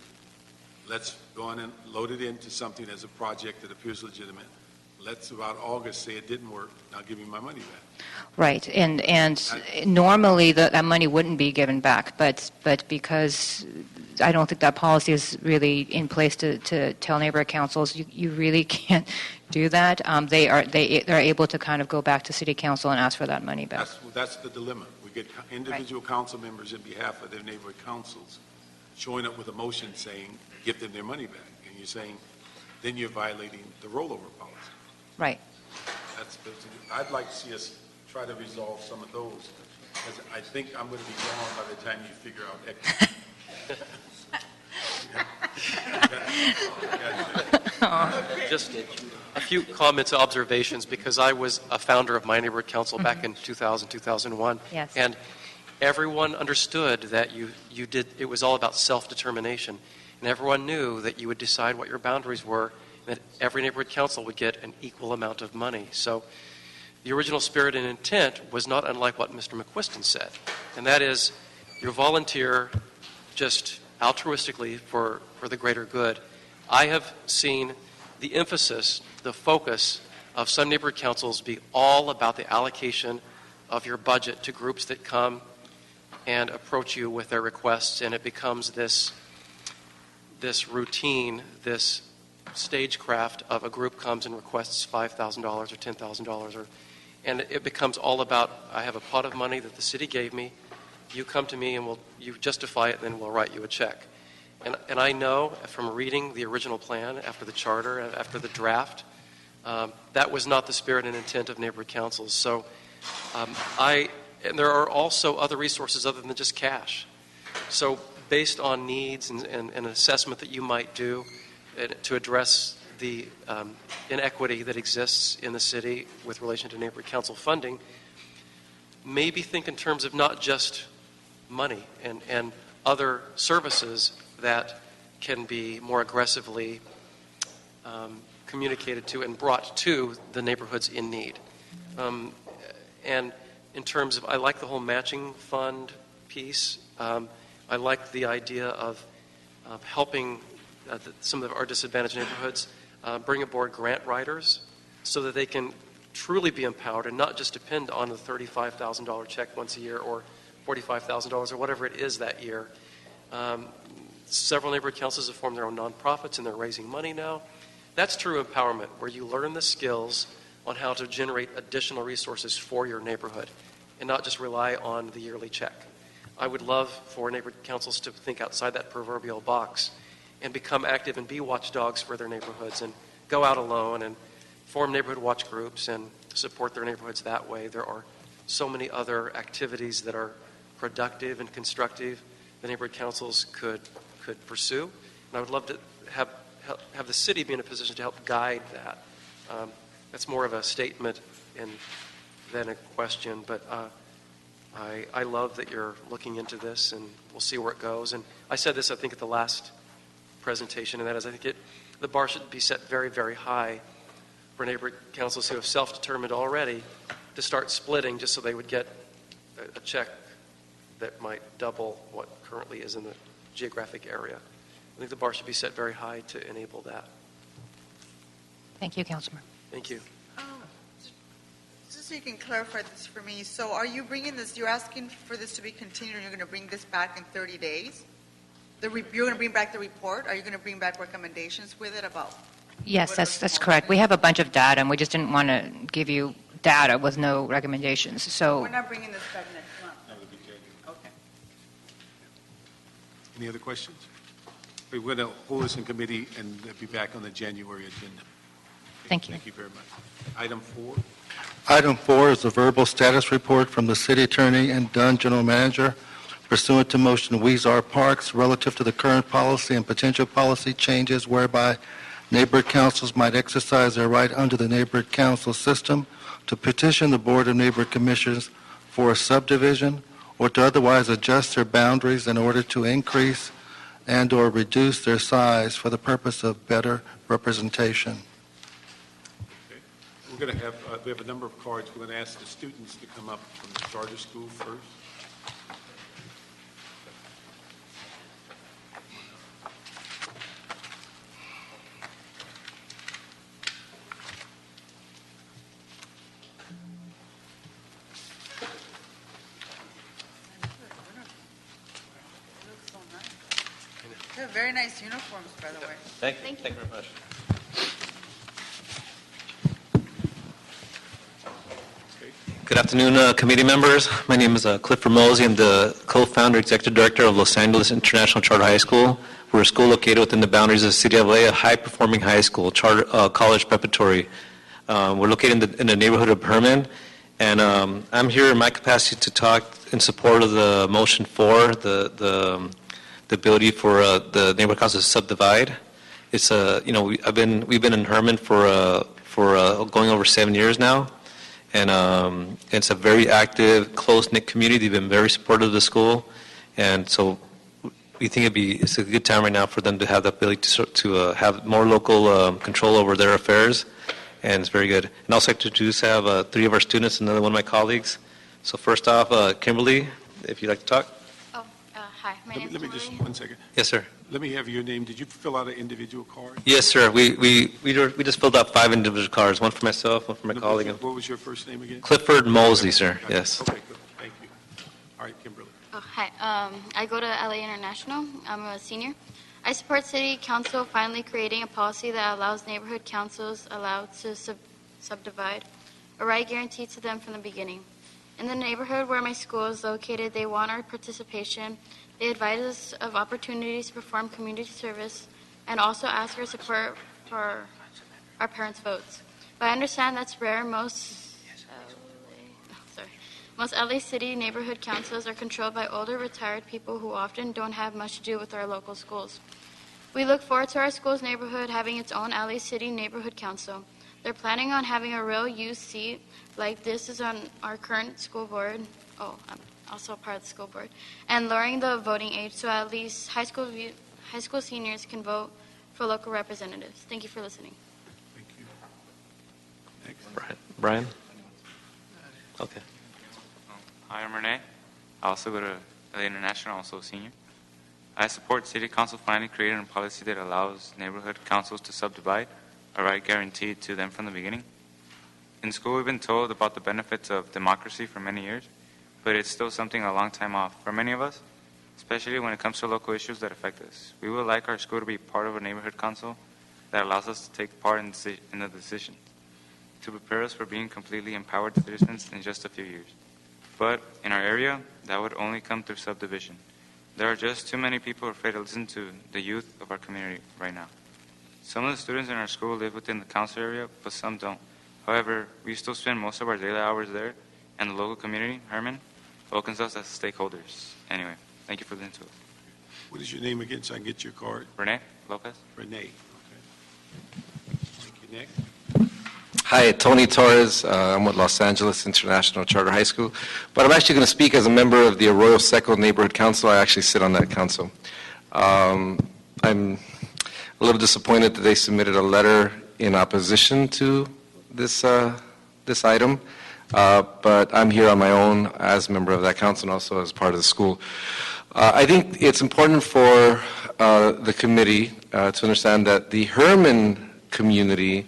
let's go on and load it into something as a project that appears legitimate. Let's about August say it didn't work, now give me my money back. right, and normally that money wouldn't be given back, but because I don't think that policy is really in place to tell neighborhood councils you really can't do that. They're able to kind of go back to City Council and ask for that money back. That's the dilemma. We get individual council members in behalf of their neighborhood councils showing up with a motion saying, give them their money back. And you're saying, then you're violating the rollover policy. Right. I'd like to see us try to resolve some of those, because I think I'm going to be gone by the time you figure out equity. Just a few comments, observations, because I was a founder of my neighborhood council back in 2000, 2001. Yes. And everyone understood that you did, it was all about self-determination. And everyone knew that you would decide what your boundaries were, and that every neighborhood council would get an equal amount of money. So the original spirit and intent was not unlike what Mr. McQuiston said. And that is, you volunteer just altruistically for the greater good. I have seen the emphasis, the focus of some neighborhood councils be all about the allocation of your budget to groups that come and approach you with their requests, and it becomes this routine, this stagecraft of a group comes and requests $5,000 or $10,000, and it becomes all about, I have a pot of money that the city gave me, you come to me and you justify it, and then we'll write you a check. And I know from reading the original plan after the charter, after the draft, that was not the spirit and intent of neighborhood councils. So and there are also other resources other than just cash. So based on needs and an assessment that you might do to address the inequity that exists in the city with relation to neighborhood council funding, maybe think in terms of not just money and other services that can be more aggressively communicated to and brought to the neighborhoods in need. And in terms of, I like the whole matching fund piece. I like the idea of helping some of our disadvantaged neighborhoods bring aboard grant writers so that they can truly be empowered and not just depend on the $35,000 check once a year or $45,000 or whatever it is that year. Several neighborhood councils have formed their own nonprofits and they're raising money now. That's true empowerment, where you learn the skills on how to generate additional resources for your neighborhood and not just rely on the yearly check. I would love for neighborhood councils to think outside that proverbial box and become active and be watchdogs for their neighborhoods and go out alone and form neighborhood watch groups and support their neighborhoods that way. There are so many other activities that are productive and constructive the neighborhood councils could pursue. And I would love to have the city be in a position to help guide that. That's more of a statement than a question, but I love that you're looking into this, and we'll see where it goes. And I said this, I think, at the last presentation, and that is, I think the bar should be set very, very high for neighborhood councils who have self-determined already to start splitting just so they would get a check that might double what currently is in the geographic area. I think the bar should be set very high to enable that. Thank you, Councilman. Thank you. Just so you can clarify this for me, so are you bringing this, you're asking for this to be continued, and you're going to bring this back in 30 days? You're going to bring back the report? Are you going to bring back recommendations with it about? Yes, that's correct. We have a bunch of data, and we just didn't want to give you data with no recommendations. So we're not bringing this back next month? Okay. Any other questions? We're going to hold this in committee and be back on the January agenda. Thank you. Thank you very much. Item 4. Item 4 is the verbal status report from the city attorney and Dunn general manager pursuant to motion Weezer Parks relative to the current policy and potential policy changes whereby neighborhood councils might exercise their right under the neighborhood council system to petition the Board of Neighborhood Commissioners for a subdivision or to otherwise adjust their boundaries in order to increase and or reduce their size for the purpose of better representation. Okay. We're going to have, we have a number of cards. We're going to ask the students to come up from the charter school first. They have very nice uniforms, by the way. Thank you very much. Good afternoon, committee members. My name is Clifford Mosey. I'm the co-founder, executive director of Los Angeles International Charter High School. We're a school located within the boundaries of the city of LA, a high-performing high school, charter college preparatory. We're located in the neighborhood of Herman, and I'm here in my capacity to talk in support of the motion for the ability for the neighborhood council to subdivide. It's we've been in Herman for going over 7 years now. And it's a very active, close-knit community. They've been very supportive of the school. And so we think it's a good time right now for them to have the ability to have more local control over their affairs. And it's very good. And also like to introduce, I have 3 of our students, another one of my colleagues. So first off, Kimberly, if you'd like to talk. Hi, my name is Let me just, 1 second. Yes, sir. Let me have your name. Did you fill out an individual card? Yes, sir. We just filled out 5 individual cards, one for myself, one for my colleague. What was your first name again? Clifford Mosley, sir. Yes. Okay, good. Thank you. All right, Kimberly. Hi, I go to LA International. I'm a senior. I support City Council finally creating a policy that allows neighborhood councils allowed to subdivide, a right guaranteed to them from the beginning. In the neighborhood where my school is located, they want our participation. They advise us of opportunities to perform community service and also ask our support for our parents' votes. But I understand that's rare. Most LA City neighborhood councils are controlled by older retired people who often don't have much to do with our local schools. We look forward to our school's neighborhood having its own LA City neighborhood council. They're planning on having a real youth seat like this is on our current school board. Oh, I'm also a part of the school board. And lowering the voting age so at least high school seniors can vote for local representatives. Thank you for listening. Thank you. Next. Brian? Okay. Hi, I'm Renee. I also go to LA International, also a senior. I support City Council finally creating a policy that allows neighborhood councils to subdivide, a right guaranteed to them from the beginning. In school, we've been told about the benefits of democracy for many years, but it's still something a long time off for many of us, especially when it comes to local issues that affect us. We would like our school to be part of a neighborhood council that allows us to take part in the decisions, to prepare us for being completely empowered citizens in just a few years. But in our area, that would only come through subdivision. There are just too many people afraid to listen to the youth of our community right now. Some of the students in our school live within the council area, but some don't. However, we still spend most of our daily hours there, and the local community, Herman, welcomes us as stakeholders. Anyway, thank you for listening to us. What is your name again so I can get your card? Renee Lopez. Renee. Okay. Thank you. Next. Hi, Tony Torres. I'm with Los Angeles International Charter High School, but I'm actually going to speak as a member of the Arroyo Seco Neighborhood Council. I actually sit on that council. I'm a little disappointed that they submitted a letter in opposition to this item, but I'm here on my own as a member of that council and also as part of the school. I think it's important for the committee to understand that the Herman community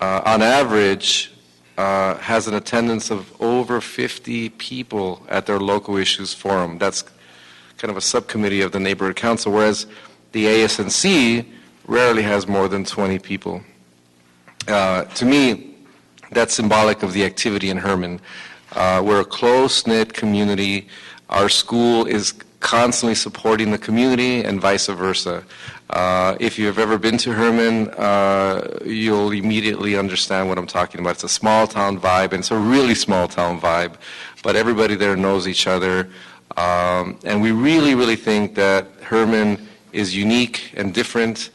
on average, has an attendance of over 50 people at their local issues forum. That's kind of a subcommittee of the neighborhood council, whereas the ASNC rarely has more than 20 people. To me, that's symbolic of the activity in Herman. We're a close-knit community. Our school is constantly supporting the community and vice versa. If you've ever been to Herman, you'll immediately understand what I'm talking about. It's a small town vibe, and it's a really small town vibe, but everybody there knows each other. And we really, really think that Herman is unique and different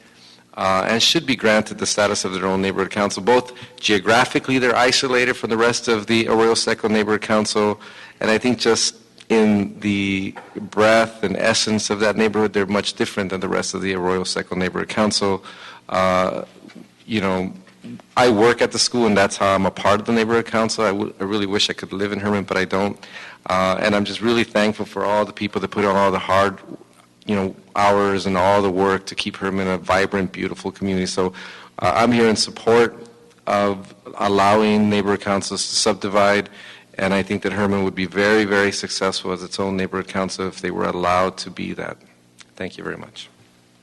and should be granted the status of their own neighborhood council. Both geographically, they're isolated from the rest of the Arroyo Seco neighborhood council, and I think just in the breadth and essence of that neighborhood, they're much different than the rest of the Arroyo Seco neighborhood council. You know, I work at the school, and that's how I'm a part of the neighborhood council. I really wish I could live in Herman, but I don't. And I'm just really thankful for all the people that put in all the hard, hours and all the work to keep Herman a vibrant, beautiful community. So I'm here in support of allowing neighborhood councils to subdivide. And I think that Herman would be very, very successful as its own neighborhood council if they were allowed to be that. Thank you very much.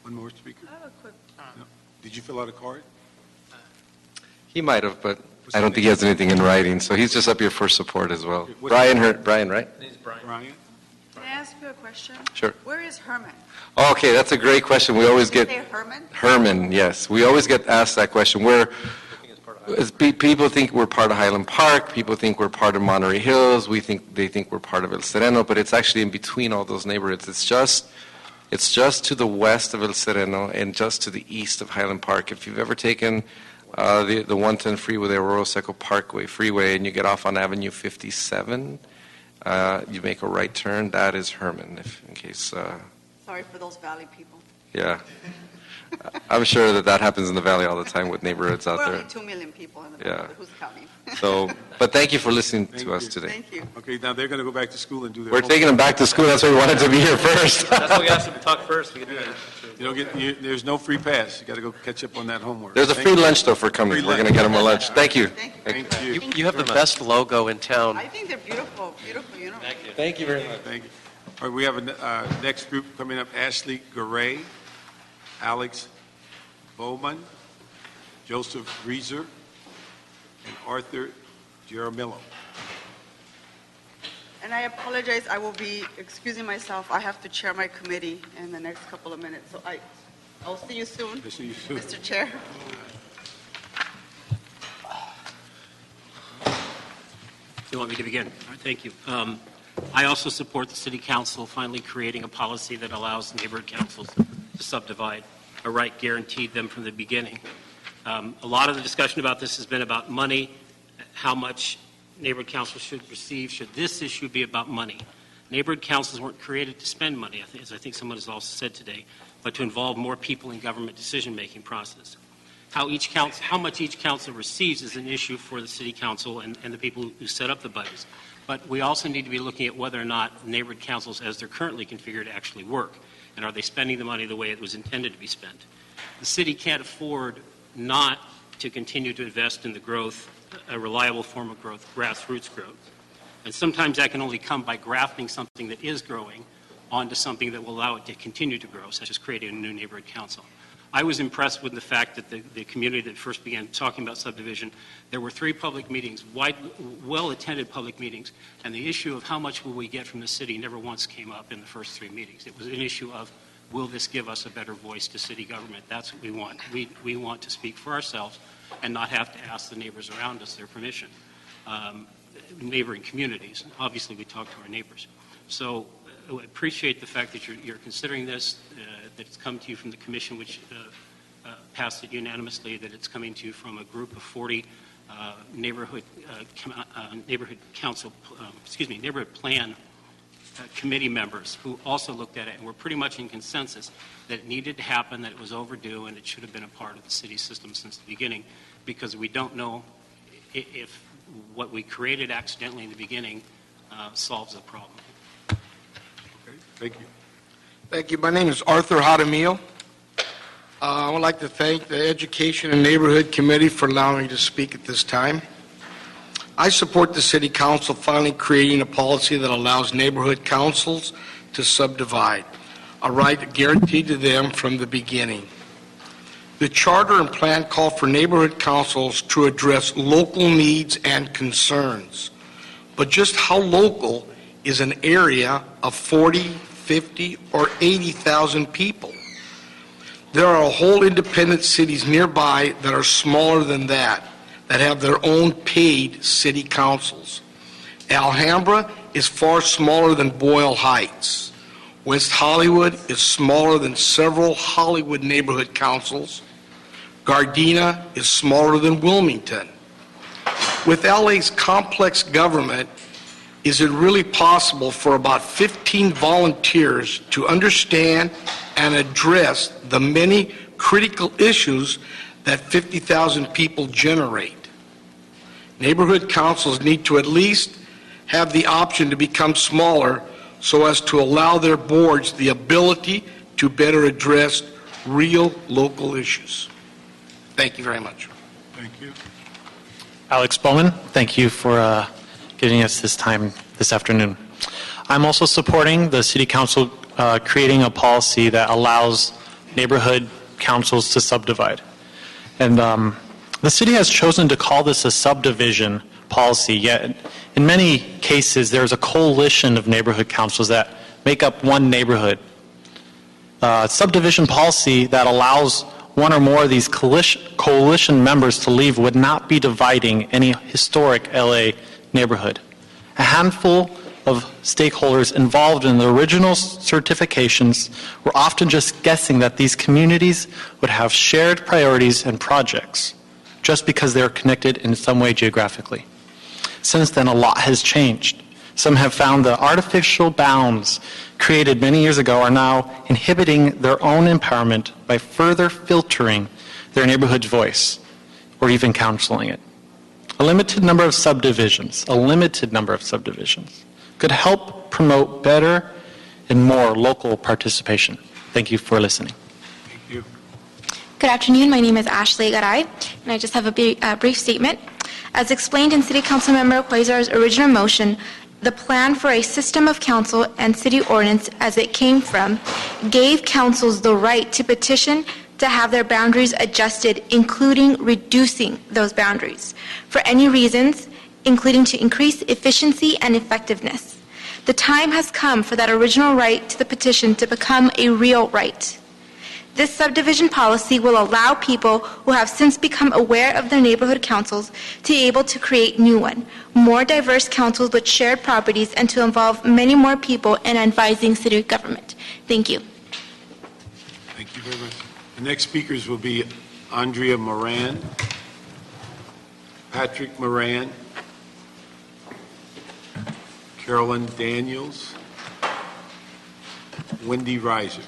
One more speaker? I have a quick... No. Did you fill out a card? He might have, but I don't think he has anything in writing, so he's just up here for support as well. What's Brian, Brian, right? Brian? Can I ask you a question? Sure. Where is Herman? Okay, that's a great question. We always Did get you say Herman? Herman, yes. We always get asked that question. People think we're part of Highland Park. People think we're part of Monterey Hills. They think we're part of El Sereno, but it's actually in between all those neighborhoods. It's just to the west of El Sereno and just to the east of Highland Park. If you've ever taken the 110 freeway, the Arroyo Seco Parkway freeway, and you get off on Avenue 57, you make a right turn. That is Herman, in case. Sorry for those valley people. Yeah. I'm sure that happens in the valley all the time with neighborhoods out We're there. only 2 million people in the Yeah. valley. Who's counting? But thank you for listening to us today. Thank you. Okay, now they're going to go back to school and do their We're taking them back to school. That's why we wanted to be here first. That's why we asked him to talk first. We can do that. There's no free pass. You got to go catch up on that homework. There's a free lunch, though, for coming. Free We're going to get them a lunch. Thank you. Thank you. You have the best logo in town. I think they're beautiful, beautiful uniforms. Thank you very much. Thank you. All right, we have a next group coming up: Ashley Garay, Alex Bowman, Joseph Reeser, and Arthur Jaramillo. And I apologize, I will be excusing myself. I have to chair my committee in the next couple of minutes. So I'll see you soon, I'll see you soon. Mr. Chair. You want me to begin? All right, thank you. I also support the City Council finally creating a policy that allows neighborhood councils to subdivide, a right guaranteed them from the beginning. A lot of the discussion about this has been about money, how much neighborhood councils should receive. Should this issue be about money? Neighborhood councils weren't created to spend money, as I think someone has also said today, but to involve more people in government decision-making process. How much each council receives is an issue for the City Council and the people who set up the budgets. But we also need to be looking at whether or not neighborhood councils, as they're currently configured, actually work. And are they spending the money the way it was intended to be spent? The city can't afford not to continue to invest in the growth, a reliable form of growth, grassroots growth. And sometimes that can only come by grafting something that is growing onto something that will allow it to continue to grow, such as creating a new neighborhood council. I was impressed with the fact that the community that first began talking about subdivision, there were 3 public meetings, well-attended public meetings, and the issue of how much will we get from the city never once came up in the first 3 meetings. It was an issue of, will this give us a better voice to city government? That's what we want. We want to speak for ourselves and not have to ask the neighbors around us their permission. Neighboring communities, obviously we talk to our neighbors. So I appreciate the fact that you're considering this, that it's come to you from the commission, which passed it unanimously, that it's coming to you from a group of 40 neighborhood plan committee members who also looked at it and were pretty much in consensus that it needed to happen, that it was overdue, and it should have been a part of the city system since the beginning, because we don't know if what we created accidentally in the beginning solves the problem. Okay, thank you. Thank you. My name is Arthur Jaramillo. I would like to thank the Education and Neighborhood Committee for allowing me to speak at this time. I support the City Council finally creating a policy that allows neighborhood councils to subdivide, a right guaranteed to them from the beginning. The charter and plan call for neighborhood councils to address local needs and concerns. But just how local is an area of 40, 50, or 80,000 people? There are whole independent cities nearby that are smaller than that have their own paid city councils. Alhambra is far smaller than Boyle Heights. West Hollywood is smaller than several Hollywood neighborhood councils. Gardena is smaller than Wilmington. With LA's complex government, is it really possible for about 15 volunteers to understand and address the many critical issues that 50,000 people generate? Neighborhood councils need to at least have the option to become smaller so as to allow their boards the ability to better address real local issues. Thank you very much. Thank you. Alex Bowman, thank you for giving us this time this afternoon. I'm also supporting the City Council creating a policy that allows neighborhood councils to subdivide. And The city has chosen to call this a subdivision policy, yet in many cases there's a coalition of neighborhood councils that make up one neighborhood. Subdivision policy that allows one or more of these coalition members to leave would not be dividing any historic LA neighborhood. A handful of stakeholders involved in the original certifications were often just guessing that these communities would have shared priorities and projects just because they are connected in some way geographically. Since then, a lot has changed. Some have found the artificial bounds created many years ago are now inhibiting their own empowerment by further filtering their neighborhood's voice or even counseling it. A limited number of subdivisions could help promote better and more local participation. Thank you for listening. Thank you. Good afternoon. My name is Ashley Garay, and I just have a brief statement. As explained in City Council Member Quasar's original motion, the plan for a system of council and city ordinance as it came from gave councils the right to petition to have their boundaries adjusted, including reducing those boundaries for any reasons, including to increase efficiency and effectiveness. The time has come for that original right to the petition to become a real right. This subdivision policy will allow people who have since become aware of their neighborhood councils to be able to create new one, more diverse councils with shared properties, and to involve many more people in advising city government. Thank you. Thank you very much. The next speakers will be Andrea Moran, Patrick Moran, Carolyn Daniels, Wendy Reiser.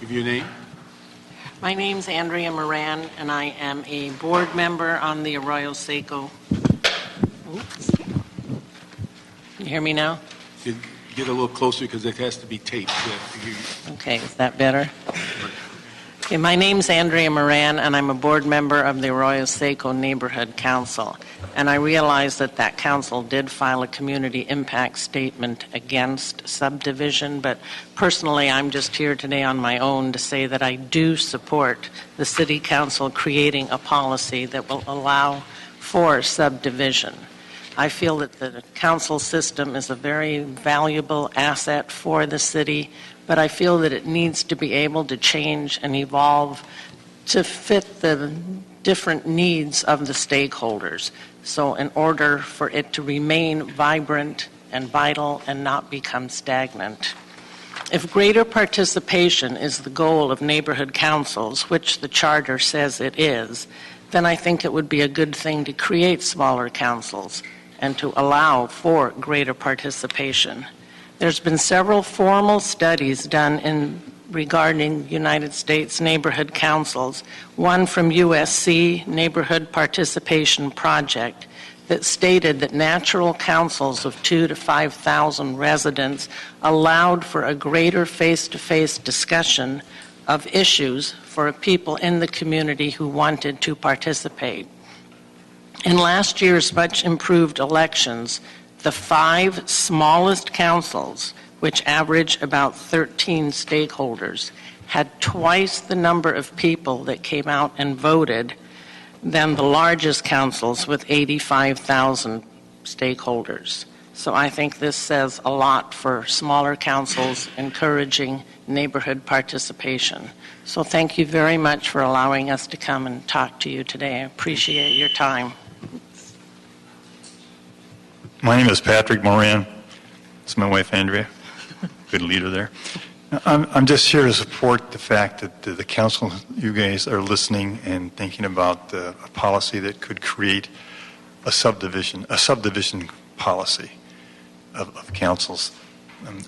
Give your name. My name's Andrea Moran, and I am a board member on the Arroyo Seco. Oops. Can you hear me now? Get a little closer because it has to be taped. Okay, is that better? Okay, my name's Andrea Moran, and I'm a board member of the Arroyo Seco Neighborhood Council. And I realize that that council did file a community impact statement against subdivision, but personally I'm just here today on my own to say that I do support the city council creating a policy that will allow for subdivision. I feel that the council system is a very valuable asset for the city, but I feel that it needs to be able to change and evolve to fit the different needs of the stakeholders. So in order for it to remain vibrant and vital and not become stagnant. If greater participation is the goal of neighborhood councils, which the charter says it is, then I think it would be a good thing to create smaller councils and to allow for greater participation. There's been several formal studies done regarding United States neighborhood councils, one from USC, Neighborhood Participation Project, that stated that natural councils of 2,000 to 5,000 residents allowed for a greater face-to-face discussion of issues for people in the community who wanted to participate. In last year's much improved elections, the 5 smallest councils, which average about 13 stakeholders, had twice the number of people that came out and voted than the largest councils with 85,000 stakeholders. So I think this says a lot for smaller councils encouraging neighborhood participation. So thank you very much for allowing us to come and talk to you today. I appreciate your time. My name is Patrick Moran. It's my wife, Andrea. Good leader there. I'm just here to support the fact that the council, you guys are listening and thinking about a policy that could create a subdivision policy of councils.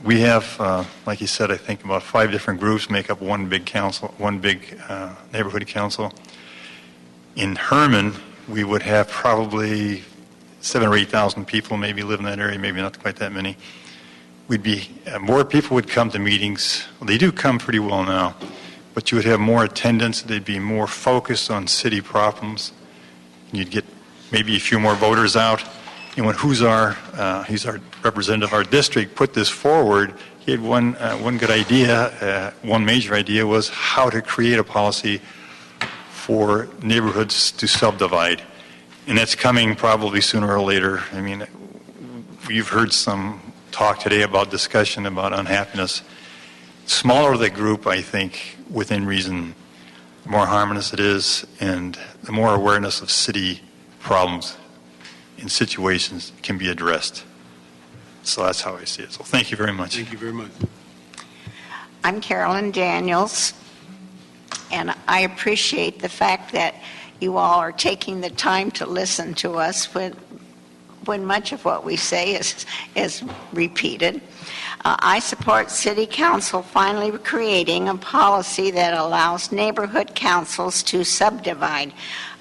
We have, like you said, I think about 5 different groups make up one big council, one big neighborhood council. In Herman, we would have probably 7,000 or 8,000 people maybe live in that area, maybe not quite that many. We'd be more people would come to meetings. Well, they do come pretty well now, but you would have more attendance. They'd be more focused on city problems. You'd get maybe a few more voters out, And when he's our representative of our district, put this forward, he had one good idea, one major idea was how to create a policy for neighborhoods to subdivide. And that's coming probably sooner or later. I mean, you've heard some talk today about discussion about unhappiness. Smaller the group, I think, within reason, the more harmonious it is, and the more awareness of city problems in situations can be addressed. So that's how I see it. So thank you very much. Thank you very much. I'm Carolyn Daniels, and I appreciate the fact that you all are taking the time to listen to us when much of what we say is repeated. I support City Council finally creating a policy that allows neighborhood councils to subdivide,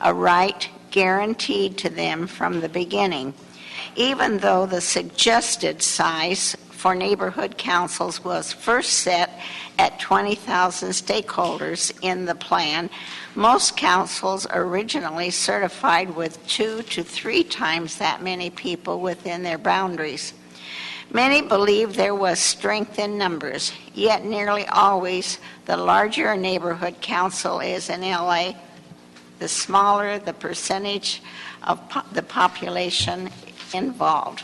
a right guaranteed to them from the beginning. Even though the suggested size for neighborhood councils was first set at 20,000 stakeholders in the plan, most councils originally certified with 2 to 3 times that many people within their boundaries. Many believe there was strength in numbers, yet nearly always the larger a neighborhood council is in LA, the smaller the percentage of the population involved.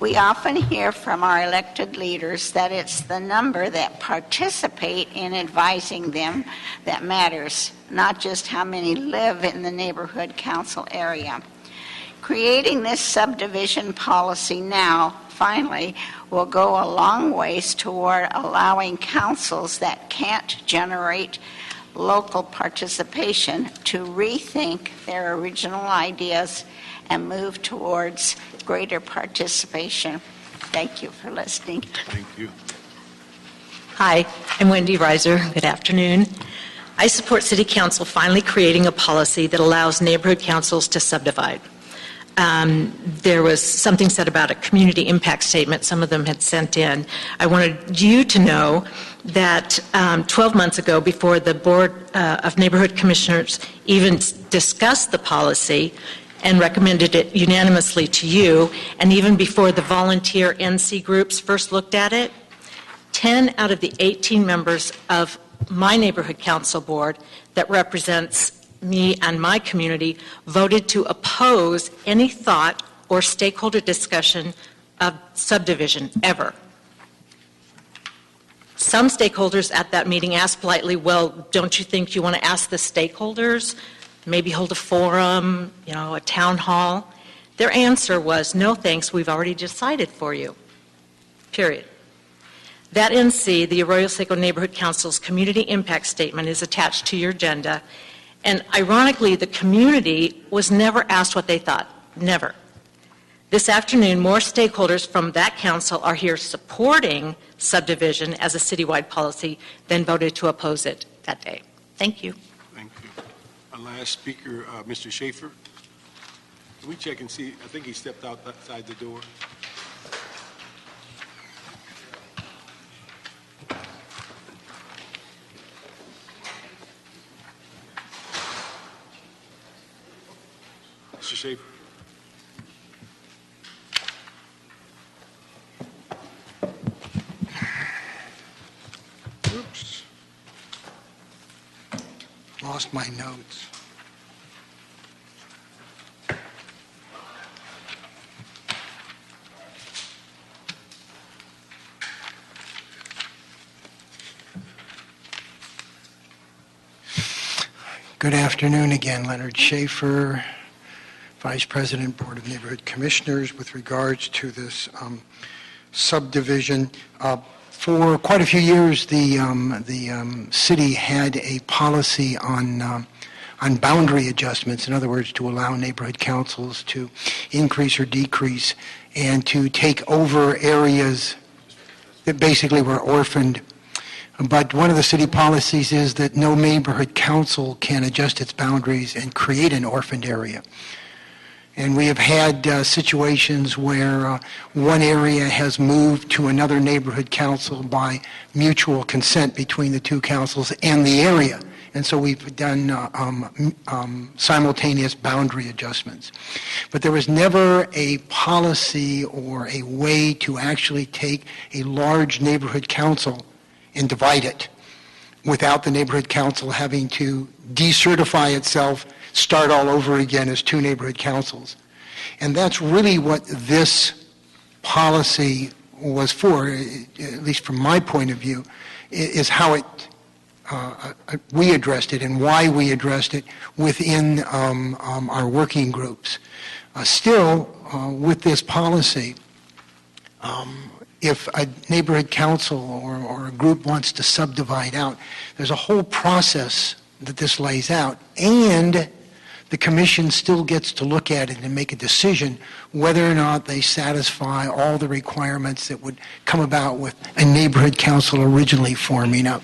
We often hear from our elected leaders that it's the number that participate in advising them that matters, not just how many live in the neighborhood council area. Creating this subdivision policy now, finally, will go a long ways toward allowing councils that can't generate local participation to rethink their original ideas and move towards greater participation. Thank you for listening. Thank you. Hi, I'm Wendy Reiser. Good afternoon. I support City Council finally creating a policy that allows neighborhood councils to subdivide. There was something said about a community impact statement some of them had sent in. I wanted you to know that 12 months ago, before the Board of Neighborhood Commissioners even discussed the policy and recommended it unanimously to you, and even before the volunteer NC groups first looked at it, 10 out of the 18 members of my neighborhood council board that represents me and my community voted to oppose any thought or stakeholder discussion of subdivision ever. Some stakeholders at that meeting asked politely, well, don't you think you want to ask the stakeholders, maybe hold a forum, a town hall? Their answer was, no thanks, we've already decided for you, period. That NC, the Arroyo Seco Neighborhood Council's community impact statement, is attached to your agenda. And ironically, the community was never asked what they thought, never. This afternoon, more stakeholders from that council are here supporting subdivision as a citywide policy than voted to oppose it that day. Thank you. Thank you. Our last speaker, Mr. Schaefer. Can we check and see? I think he stepped outside the door. Mr. Schaefer. Oops. Lost my notes. Good afternoon again, Leonard Schaefer, Vice President, Board of Neighborhood Commissioners, with regards to this subdivision. For quite a few years, the city had a policy on boundary adjustments, in other words, to allow neighborhood councils to increase or decrease and to take over areas that basically were orphaned. But one of the city policies is that no neighborhood council can adjust its boundaries and create an orphaned area. And we have had situations where one area has moved to another neighborhood council by mutual consent between the two councils and the area and so we've done simultaneous boundary adjustments. But there was never a policy or a way to actually take a large neighborhood council and divide it without the neighborhood council having to decertify itself, start all over again as two neighborhood councils. And that's really what this policy was for, at least from my point of view, is how we addressed it and why we addressed it within our working groups. Still, with this policy, if a neighborhood council or a group wants to subdivide out, there's a whole process that this lays out, and the commission still gets to look at it and make a decision whether or not they satisfy all the requirements that would come about with a neighborhood council originally forming up.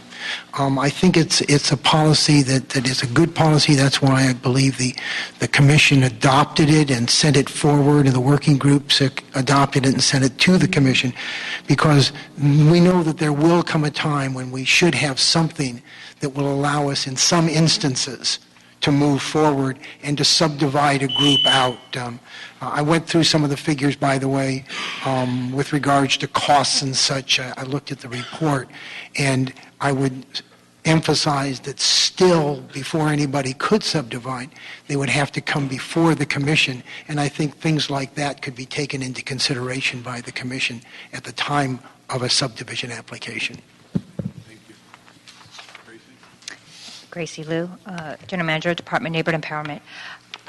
I think it's a policy that is a good policy. That's why I believe the commission adopted it and sent it forward, and the working groups adopted it and sent it to the commission, because we know that there will come a time when we should have something that will allow us in some instances to move forward and to subdivide a group out. I went through some of the figures, by the way, with regards to costs and such. I looked at the report, and I would emphasize that still, before anybody could subdivide, they would have to come before the commission, and I think things like that could be taken into consideration by the commission at the time of a subdivision application. Gracie Liu, General Manager, Department of Neighborhood Empowerment.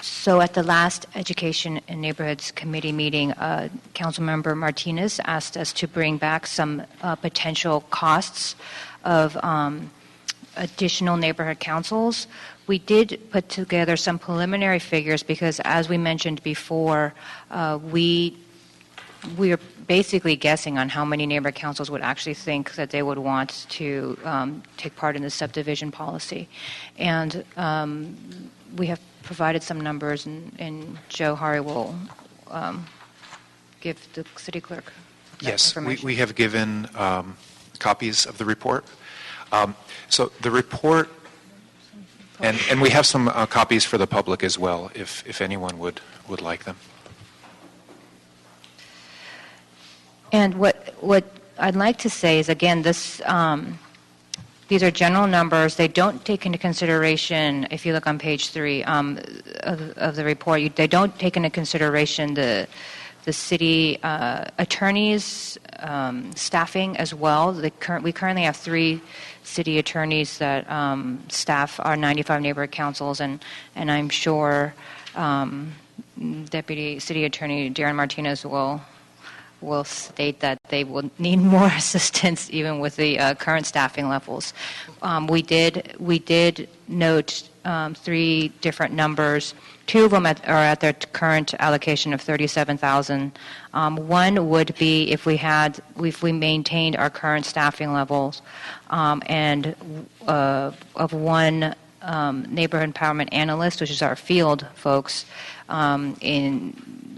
So at the last Education and Neighborhoods Committee meeting, Councilmember Martinez asked us to bring back some potential costs of additional neighborhood councils. We did put together some preliminary figures because, as we mentioned before, we are basically guessing on how many neighborhood councils would actually think that they would want to take part in the subdivision policy. And we have provided some numbers, and Joe Hari will give the city clerk that Yes, information. we have given copies of the report. So the report, and we have some copies for the public as well, if anyone would like them. And what I'd like to say is, again, this these are general numbers. They don't take into consideration, if you look on page 3 of the report, they don't take into consideration the city attorneys' staffing as well. We currently have 3 city attorneys that staff our 95 neighborhood councils, and I'm sure Deputy City Attorney Darren Martinez will state that they will need more assistance even with the current staffing levels. We did note 3 different numbers. 2 of them are at their current allocation of $37,000. One would be if we maintained our current staffing levels, and of one neighborhood empowerment analyst, which is our field folks,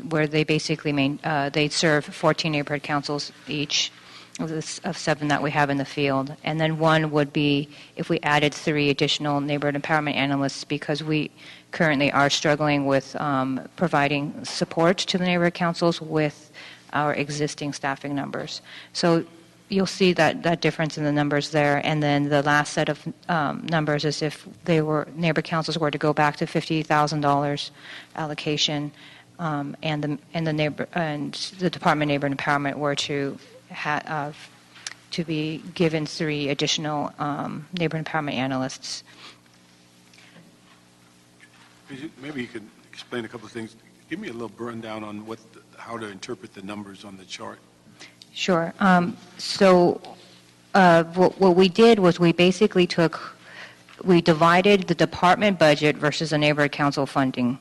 where they basically they serve 14 neighborhood councils each of 7 that we have in the field. And then one would be if we added 3 additional neighborhood empowerment analysts, because we currently are struggling with providing support to the neighborhood councils with our existing staffing numbers. So you'll see that difference in the numbers there. And then the last set of numbers is if neighborhood councils were to go back to $50,000 allocation, and the Department of Neighborhood Empowerment were to be given 3 additional neighborhood empowerment analysts. Maybe you could explain a couple of things. Give me a little rundown on how to interpret the numbers on the chart. Sure. So what we did was we basically we divided the department budget versus the neighborhood council funding.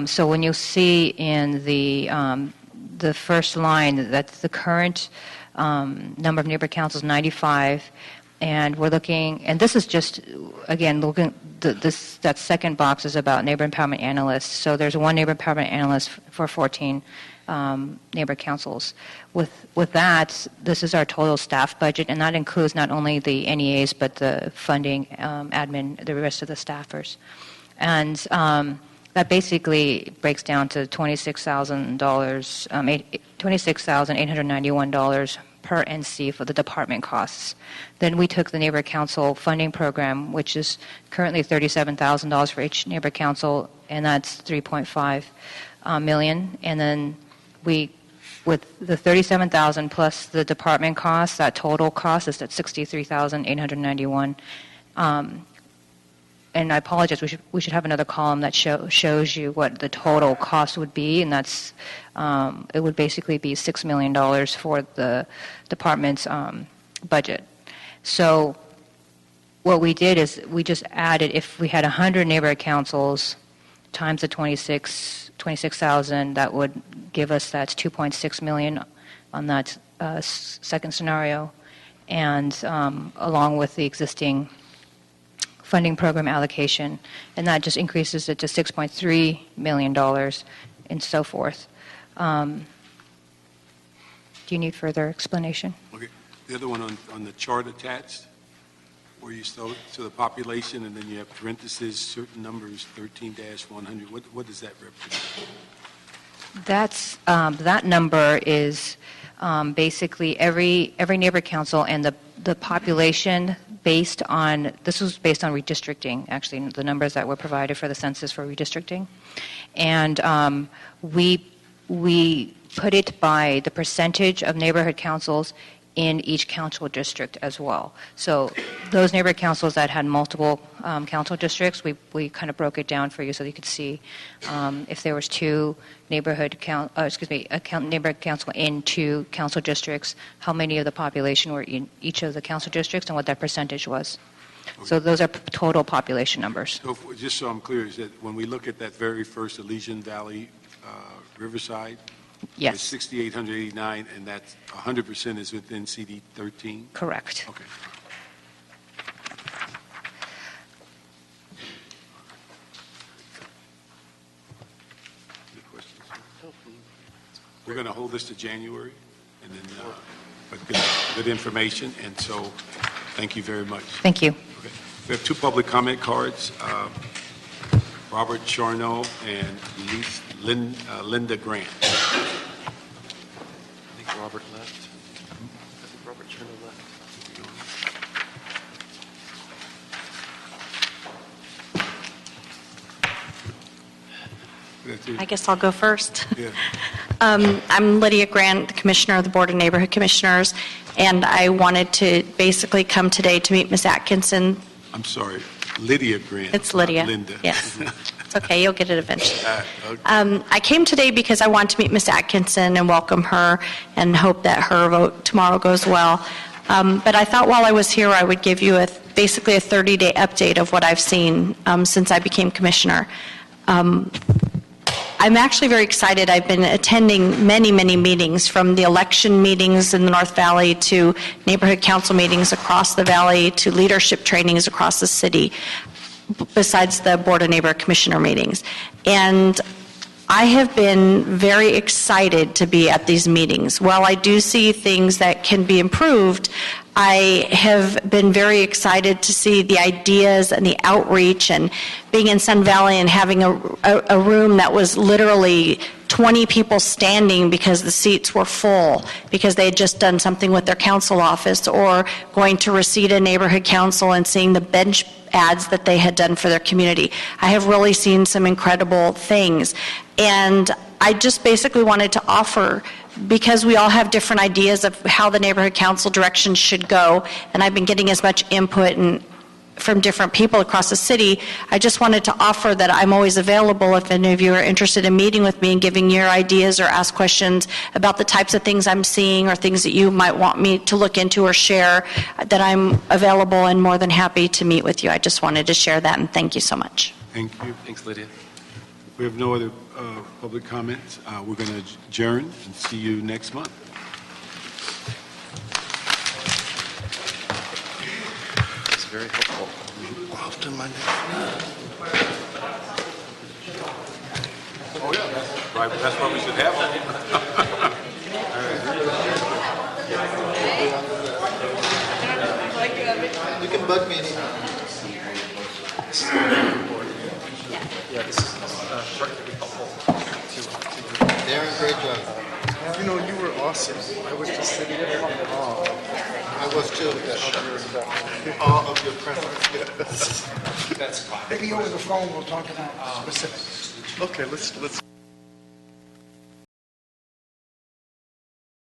So when you see in the first line that the current number of neighborhood councils 95, And we're looking, and this is just, again, looking, that second box is about neighbor empowerment analysts. So there's one neighbor empowerment analyst for 14 neighbor councils. With that, this is our total staff budget, and that includes not only the NEAs, but the funding, admin, the rest of the staffers. And that basically breaks down to $26,891 per NC for the department costs. Then we took the neighbor council funding program, which is currently $37,000 for each neighbor council, and that's $3.5 million. And then we, with the $37,000 plus the department costs, that total cost is at $63,891. And I apologize, we should have another column that shows you what the total cost would be, and that's it would basically be $6 million for the department's budget. So what we did is we just added, if we had 100 neighborhood councils times the 26,000, that would give us that $2.6 million on that second scenario, and along with the existing funding program allocation, and that just increases it to $6.3 million and so forth. Do you need further explanation? Okay. The other one on the chart attached, where you start to the population and then you have parentheses, certain numbers, 13-100. What does that represent? That's that number is basically every neighbor council and the population based on, this was based on redistricting, actually, the numbers that were provided for the census for redistricting. And we put it by the percentage of neighborhood councils in each council district as well. So those neighborhood councils that had multiple council districts, we kind of broke it down for you so you could see if there was two neighborhood neighborhood council in two council districts, how many of the population were in each of the council districts and what that percentage was. Okay. So those are total population numbers. So just so I'm clear, is that when we look at that very first Elysian Valley, Riverside, yes, it's 6,889, and that's 100% is within CD 13? Correct. Okay. Any questions? We're going to hold this to January, and then, but good information, and so thank you very much. Thank you. Okay. We have two public comment cards. Robert Charno and Linda Grant. I think Robert left. I think Robert Chernow left. I guess I'll go first. Yeah. I'm Lydia Grant, the Commissioner of the Board of Neighborhood Commissioners, and I wanted to basically come today to meet Ms. Atkinson. I'm sorry, Lydia Grant. It's Lydia. Linda. Yes. It's okay, you'll get it eventually. Okay. I came today because I want to meet Ms. Atkinson and welcome her and hope that her vote tomorrow goes well. But I thought while I was here, I would give you basically a 30-day update of what I've seen since I became commissioner. I'm actually very excited. I've been attending many, many meetings, from the election meetings in the North Valley to neighborhood council meetings across the valley to leadership trainings across the city, besides the Board of Neighborhood Commissioner meetings. And I have been very excited to be at these meetings. While I do see things that can be improved, I have been very excited to see the ideas and the outreach, and being in Sun Valley and having a room that was literally 20 people standing because the seats were full because they had just done something with their council office, or going to Reseda Neighborhood Council and seeing the bench ads that they had done for their community. I have really seen some incredible things. And I just basically wanted to offer, because we all have different ideas of how the neighborhood council direction should go, and I've been getting as much input from different people across the city, I just wanted to offer that I'm always available if any of you are interested in meeting with me and giving your ideas or ask questions about the types of things I'm seeing or things that you might want me to look into or share, that I'm available and more than happy to meet with you. I just wanted to share that, and thank you so much. Thank you. Thanks, Lydia. We have no other public comments. We're going to adjourn and see you next month. very helpful. Often my Oh, yeah, that's why we should have them. You can bug me anytime. Yeah, this is short to be helpful. Darren, great job. You know, you were awesome. I was just sitting there in awe. I was too. Of awe of your presence. Yes. Maybe over the phone we'll talk about specifics. Okay, let's